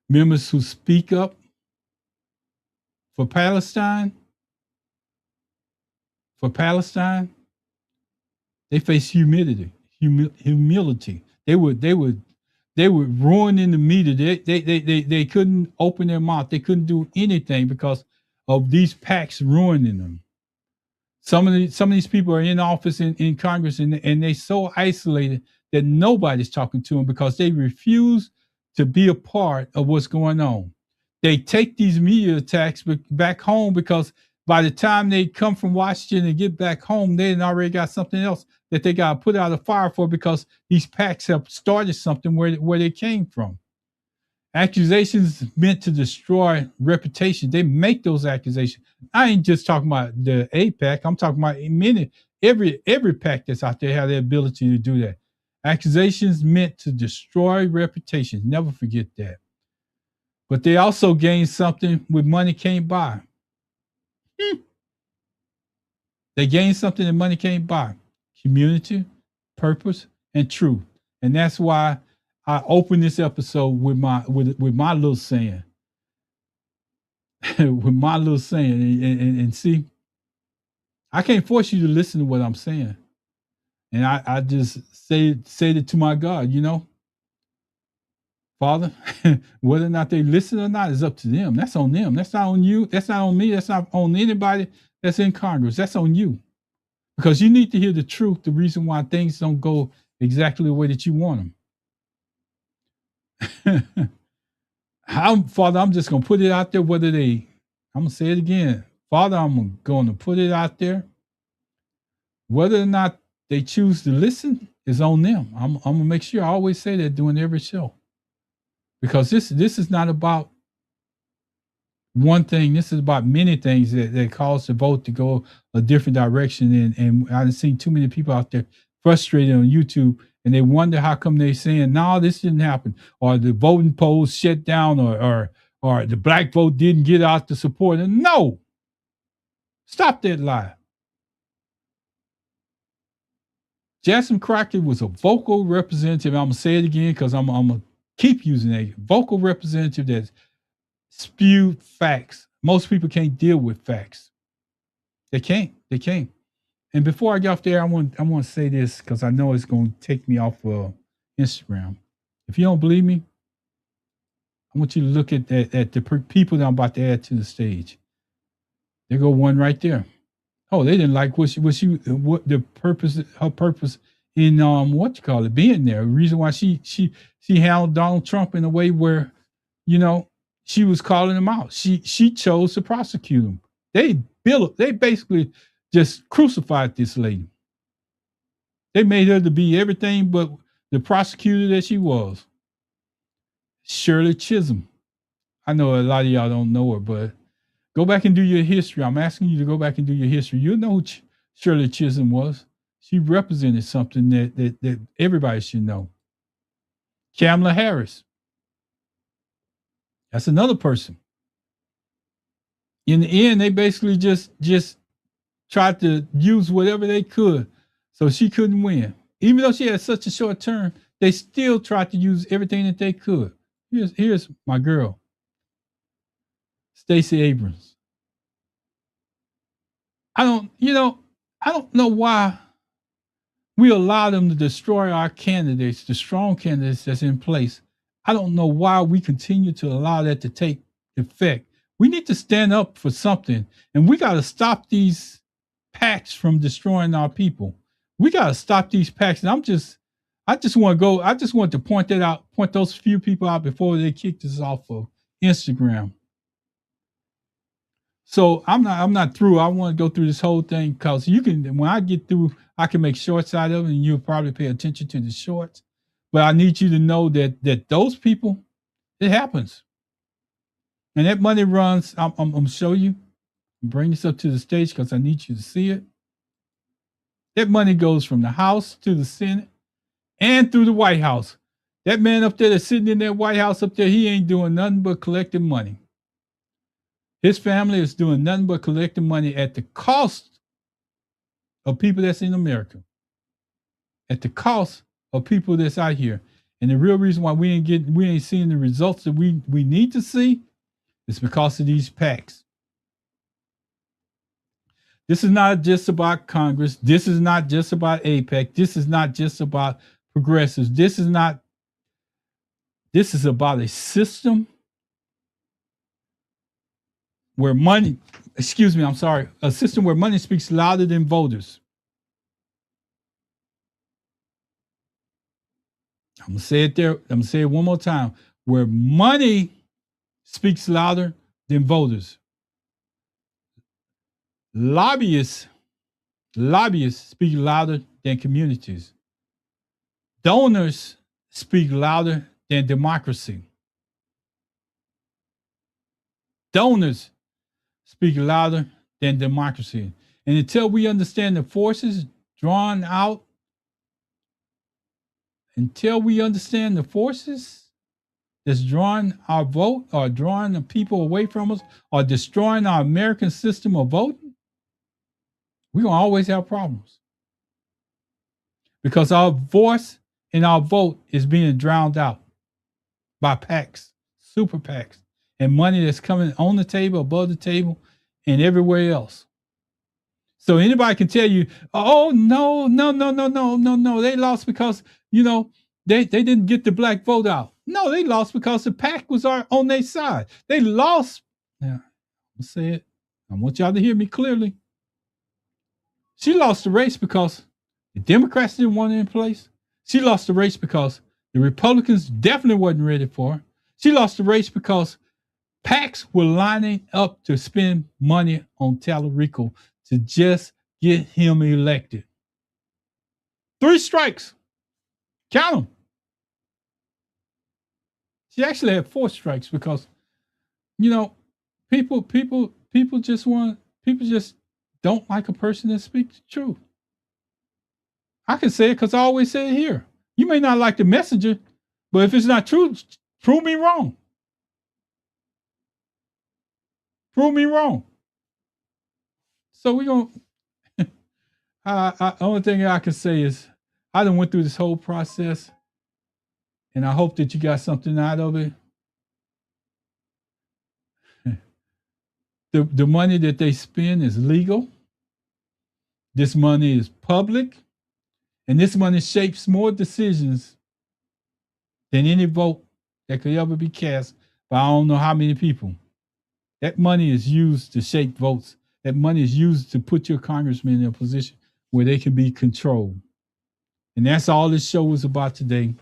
Members who speak up for Palestine, they face humility. They would ruin in the media. They couldn't open their mouth. They couldn't do anything because of these PACs ruining them. Some of these people are in office in Congress and they're so isolated that nobody's talking to them because they refuse to be a part of what's going on. They take these media attacks back home because by the time they come from Washington and get back home, they already got something else that they got to put out a fire for because these PACs have started something where they came from. Accusations meant to destroy reputation. They make those accusations. I ain't just talking about the AIPAC. I'm talking about every PAC that's out there have the ability to do that. Accusations meant to destroy reputation. Never forget that. But they also gain something with money can't buy. They gain something that money can't buy. Community, purpose, and truth. And that's why I open this episode with my little saying. With my little saying. And see, I can't force you to listen to what I'm saying. And I just say it to my God, Father, whether or not they listen or not is up to them. That's on them. That's not on you. That's not on me. That's not on anybody that's in Congress. That's on you. Because you need to hear the truth, the reason why things don't go exactly the way that you want them. Father, I'm just going to put it out there, I'm going to say it again. Father, I'm going to put it out there. Whether or not they choose to listen is on them. I'm going to make sure I always say that during every show. Because this is not about one thing. This is about many things that cause the vote to go a different direction. And I've seen too many people out there frustrated on YouTube, and they wonder how come they're saying, no, this didn't happen, or the voting polls shut down, or the black vote didn't get out the support. And no, stop that lie. Jackson Crockett was a vocal representative. I'm going to say it again because I'm going to keep using that. Vocal representative that spewed facts. Most people can't deal with facts. They can't. And before I get off there, I want to say this because I know it's going to take me off of Instagram. If you don't believe me, I want you to look at the people that I'm about to add to the stage. There go one right there. Oh, they didn't like her purpose in being there. The reason why she handled Donald Trump in a way where, she was calling him out. She chose to prosecute him. They basically just crucified this lady. They made her to be everything but the prosecutor that she was. Shirley Chisholm. I know a lot of y'all don't know her, but go back and do your history. I'm asking you to go back and do your history. You'll know who Shirley Chisholm was. She represented something that everybody should know. Kamala Harris. That's another person. In the end, they basically just tried to use whatever they could so she couldn't win. Even though she had such a short term, they still tried to use everything that they could. Here's my girl, Stacey Abrams. I don't know why we allow them to destroy our candidates, the strong candidates that's in place. I don't know why we continue to allow that to take effect. We need to stand up for something, and we got to stop these PACs from destroying our people. We got to stop these PACs. And I just want to point those few people out before they kick us off of Instagram. So I'm not through. I want to go through this whole thing because when I get through, I can make shorts out of it, and you'll probably pay attention to the shorts. But I need you to know that those people, it happens. And that money runs, I'm going to show you, bring this up to the stage because I need you to see it. That money goes from the House to the Senate and through the White House. That man up there that's sitting in that White House up there, he ain't doing nothing but collecting money. His family is doing nothing but collecting money at the cost of people that's in America. At the cost of people that's out here. And the real reason why we ain't seeing the results that we need to see is because of these PACs. This is not just about Congress. This is not just about AIPAC. This is not just about progressives. This is about a system where a system where money speaks louder than voters. I'm going to say it there. I'm going to say it one more time. Where money speaks louder than voters. Lobbyists speak louder than communities. Donors speak louder than democracy. Donors speak louder than democracy. And until we understand the forces drawn out, that's drawing our vote or drawing the people away from us or destroying our American system of voting, we're going to always have problems. Because our voice and our vote is being drowned out by PACs, super PACs, and money that's coming on the table, above the table, and everywhere else. So anybody can tell you, oh, no, they lost because, they didn't get the black vote out. No, they lost because the PAC was on their side. They lost. Now, I'll say it. I want y'all to hear me clearly. She lost the race because the Democrats didn't want it in place. She lost the race because the Republicans definitely wasn't ready for her. She lost the race because PACs were lining up to spend money on Tallarico to just get him elected. 3 strikes. Count them. She actually had 4 strikes because, people just don't like a person that speaks the truth. I can say it because I always say it here. You may not like the messenger, but if it's not true, prove me wrong. Prove me wrong. So we're going to, only thing I can say is I done went through this whole process, and I hope that you got something out of it. The money that they spend is legal. This money is public. And this money shapes more decisions than any vote that could ever be cast by I don't know how many people. That money is used to shape votes. That money is used to put your congressman in a position where they can be controlled. And that's all this show was about today.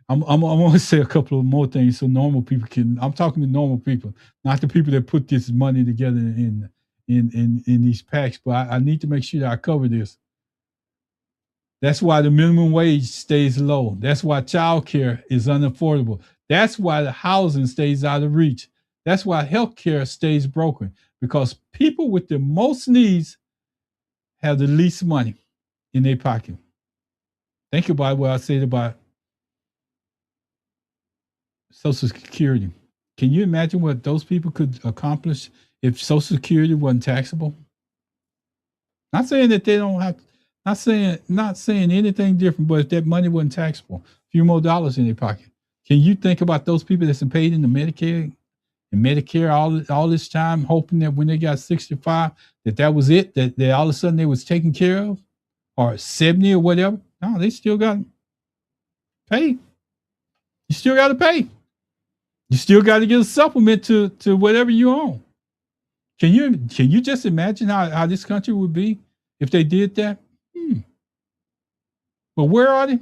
I'm going to say a couple of more things so normal people can. I'm talking to normal people, not the people that put this money together in these PACs. But I need to make sure that I cover this. That's why the minimum wage stays low. That's why child care is unaffordable. That's why the housing stays out of reach. That's why health care stays broken, because people with the most needs have the least money in their pocket. Think about what I said about Social Security. Can you imagine what those people could accomplish if Social Security wasn't taxable? Not saying that they don't have, not saying anything different, but if that money wasn't taxable, a few more dollars in their pocket. Can you think about those people that's been paid into Medicaid and Medicare all this time, hoping that when they got 65, that was it, that all of a sudden they was taken care of, or 70 or whatever? No, they still got to pay. You still got to pay. You still got to get a supplement to whatever you own. Can you just imagine how this country would be if they did that? But where are they?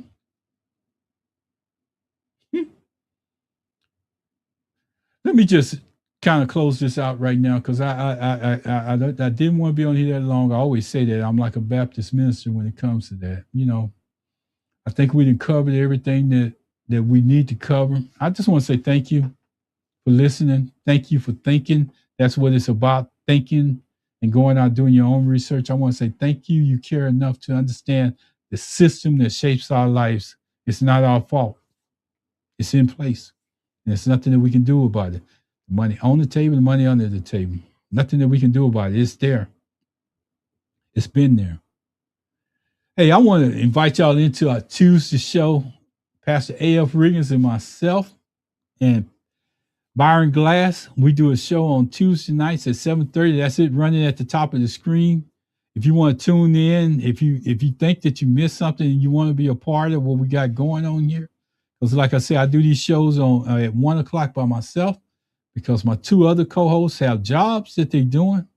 Let me just kind of close this out right now, because I didn't want to be on here that long. I always say that I'm like a Baptist minister when it comes to that. I think we done covered everything that we need to cover. I just want to say thank you for listening. Thank you for thinking. That's what it's about, thinking and going out doing your own research. I want to say thank you. You care enough to understand the system that shapes our lives. It's not our fault. It's in place. And there's nothing that we can do about it. Money on the table, money under the table. Nothing that we can do about it. It's there. It's been there. Hey, I want to invite y'all into our Tuesday show. Pastor A.F. Riggins and myself and Byron Glass. We do a show on Tuesday nights at 7:30. That's it, running at the top of the screen. If you want to tune in, if you think that you missed something and you want to be a part of what we got going on here, because like I said, I do these shows on at 1 o'clock by myself, because my 2 other co-hosts have jobs that they're doing.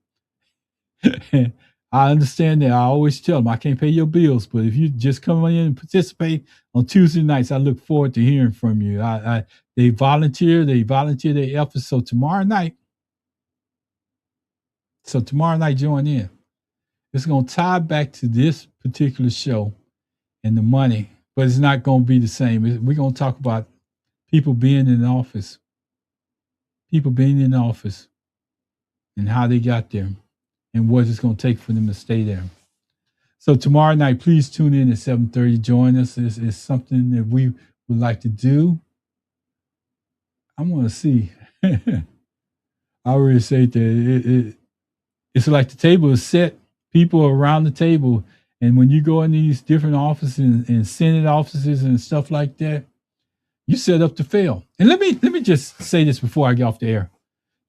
I understand that. I always tell them I can't pay your bills, but if you just come in and participate on Tuesday nights, I look forward to hearing from you. They volunteer their efforts. So tomorrow night, join in. It's going to tie back to this particular show and the money, but it's not going to be the same. We're going to talk about people being in office and how they got there and what it's going to take for them to stay there. So tomorrow night, please tune in at 7:30. Join us. It's something that we would like to do. I want to see. I already say that it's like the table is set. People are around the table. And when you go in these different offices and Senate offices and stuff like that, you set up to fail. And let me just say this before I get off the air.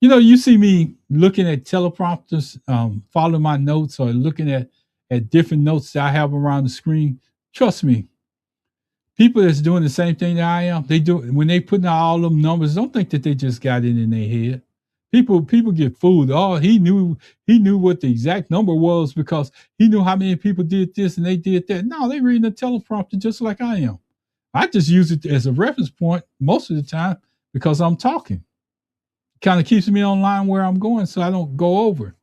You see me looking at teleprompters, following my notes, or looking at different notes that I have around the screen. Trust me, people that's doing the same thing that I am, they do when they putting out all them numbers. Don't think that they just got it in their head. People get fooled. Oh, he knew what the exact number was because he knew how many people did this and they did that. No, they reading the teleprompter just like I am. I just use it as a reference point most of the time because I'm talking. It kind of keeps me online where I'm going, so I don't go over.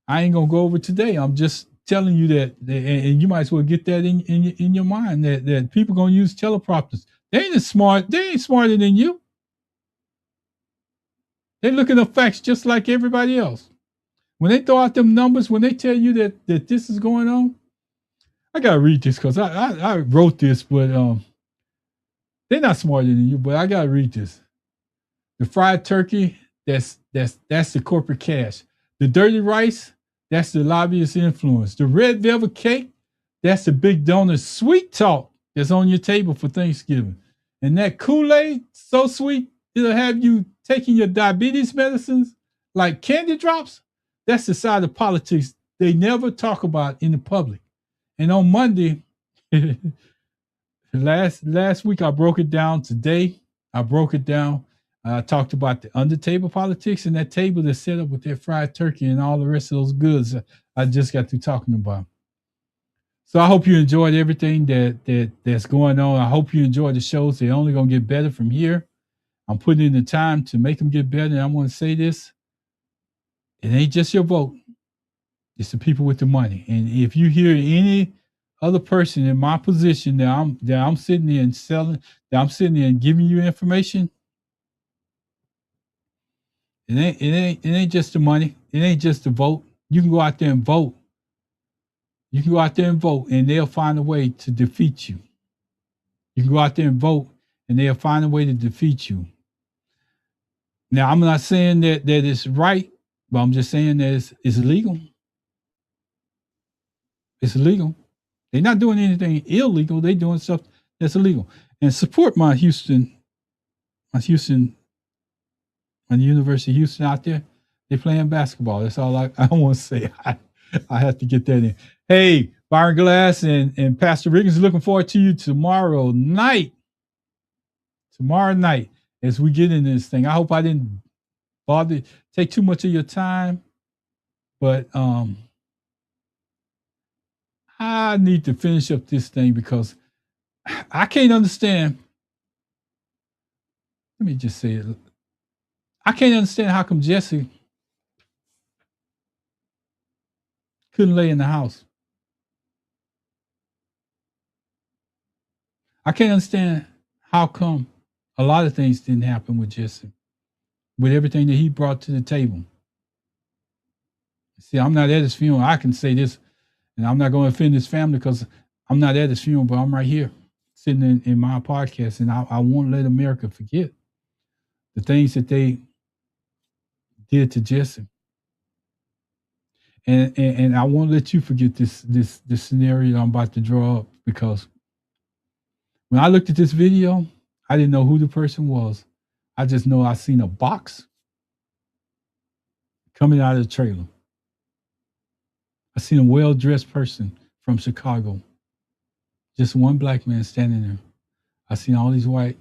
I ain't gonna go over today. I'm just telling you that, and you might as well get that in your mind that people gonna use teleprompters. They ain't smart. They ain't smarter than you. They looking at facts just like everybody else. When they throw out them numbers, when they tell you that this is going on, I gotta read this because I wrote this, but they're not smarter than you. But I gotta read this. The fried turkey, that's the corporate cash. The dirty rice, that's the lobbyist influence. The red velvet cake, that's the big donor sweet talk that's on your table for Thanksgiving. And that Kool-Aid, so sweet, it'll have you taking your diabetes medicines like candy drops. That's the side of politics they never talk about in the public. And on Monday, last week I broke it down. Today I broke it down. I talked about the under table politics and that table that's set up with that fried turkey and all the rest of those goods I just got through talking about. So I hope you enjoyed everything that's going on. I hope you enjoyed the shows. They're only going to get better from here. I'm putting in the time to make them get better. And I'm going to say this. It ain't just your vote. It's the people with the money. And if you hear any other person in my position that I'm sitting there and selling, that I'm sitting there and giving you information, it ain't just the money. It ain't just the vote. You can go out there and vote. You can go out there and vote, and they'll find a way to defeat you. You can go out there and vote, and they'll find a way to defeat you. Now, I'm not saying that it's right, but I'm just saying that it's illegal. It's illegal. They're not doing anything illegal. They're doing stuff that's illegal. And support my University of Houston out there. They're playing basketball. That's all I want to say. I have to get that in. Hey, Byron Glass and Pastor Riggins, looking forward to you tomorrow night. Tomorrow night, as we get into this thing. I hope I didn't take too much of your time, but I need to finish up this thing because I can't understand. Let me just say it. I can't understand how come Jesse couldn't lay in the house. I can't understand how come a lot of things didn't happen with Jesse, with everything that he brought to the table. See, I'm not at his funeral. I can say this, and I'm not going to offend his family because I'm not at his funeral, but I'm right here sitting in my podcast, and I won't let America forget the things that they did to Jesse. And I won't let you forget this scenario that I'm about to draw up, because when I looked at this video, I didn't know who the person was. I just know I seen a box coming out of the trailer. I seen a well-dressed person from Chicago. Just one black man standing there. I seen all these white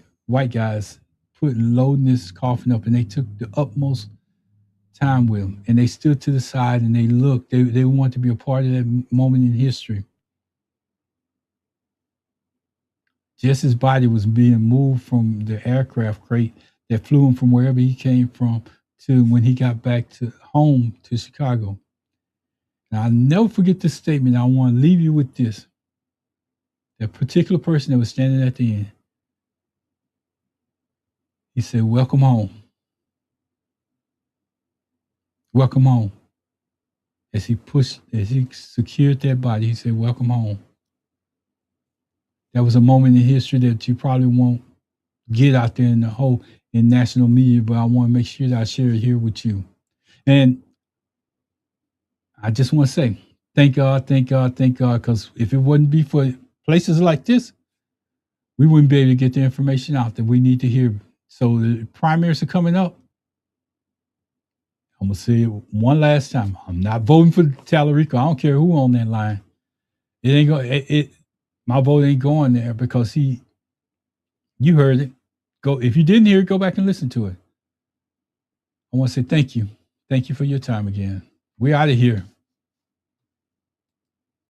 guys loading this coffin up, and they took the utmost time with him, and they stood to the side and they looked. They wanted to be a part of that moment in history. Jesse's body was being moved from the aircraft crate that flew him from wherever he came from to when he got back to home to Chicago. Now, I'll never forget this statement. I want to leave you with this. That particular person that was standing at the end, he said, "Welcome home. Welcome home." As he secured that body, he said, "Welcome home." That was a moment in history that you probably won't get out there in national media, but I want to make sure that I share it here with you. And I just want to say, thank God, thank God, thank God, because if it wouldn't be for places like this, we wouldn't be able to get the information out that we need to hear. So the primaries are coming up. I'm going to say it one last time. I'm not voting for Tallarico. I don't care who on that line. It ain't going. My vote ain't going there because he You heard it. Go. If you didn't hear it, go back and listen to it. I want to say thank you. Thank you for your time again. We're out of here.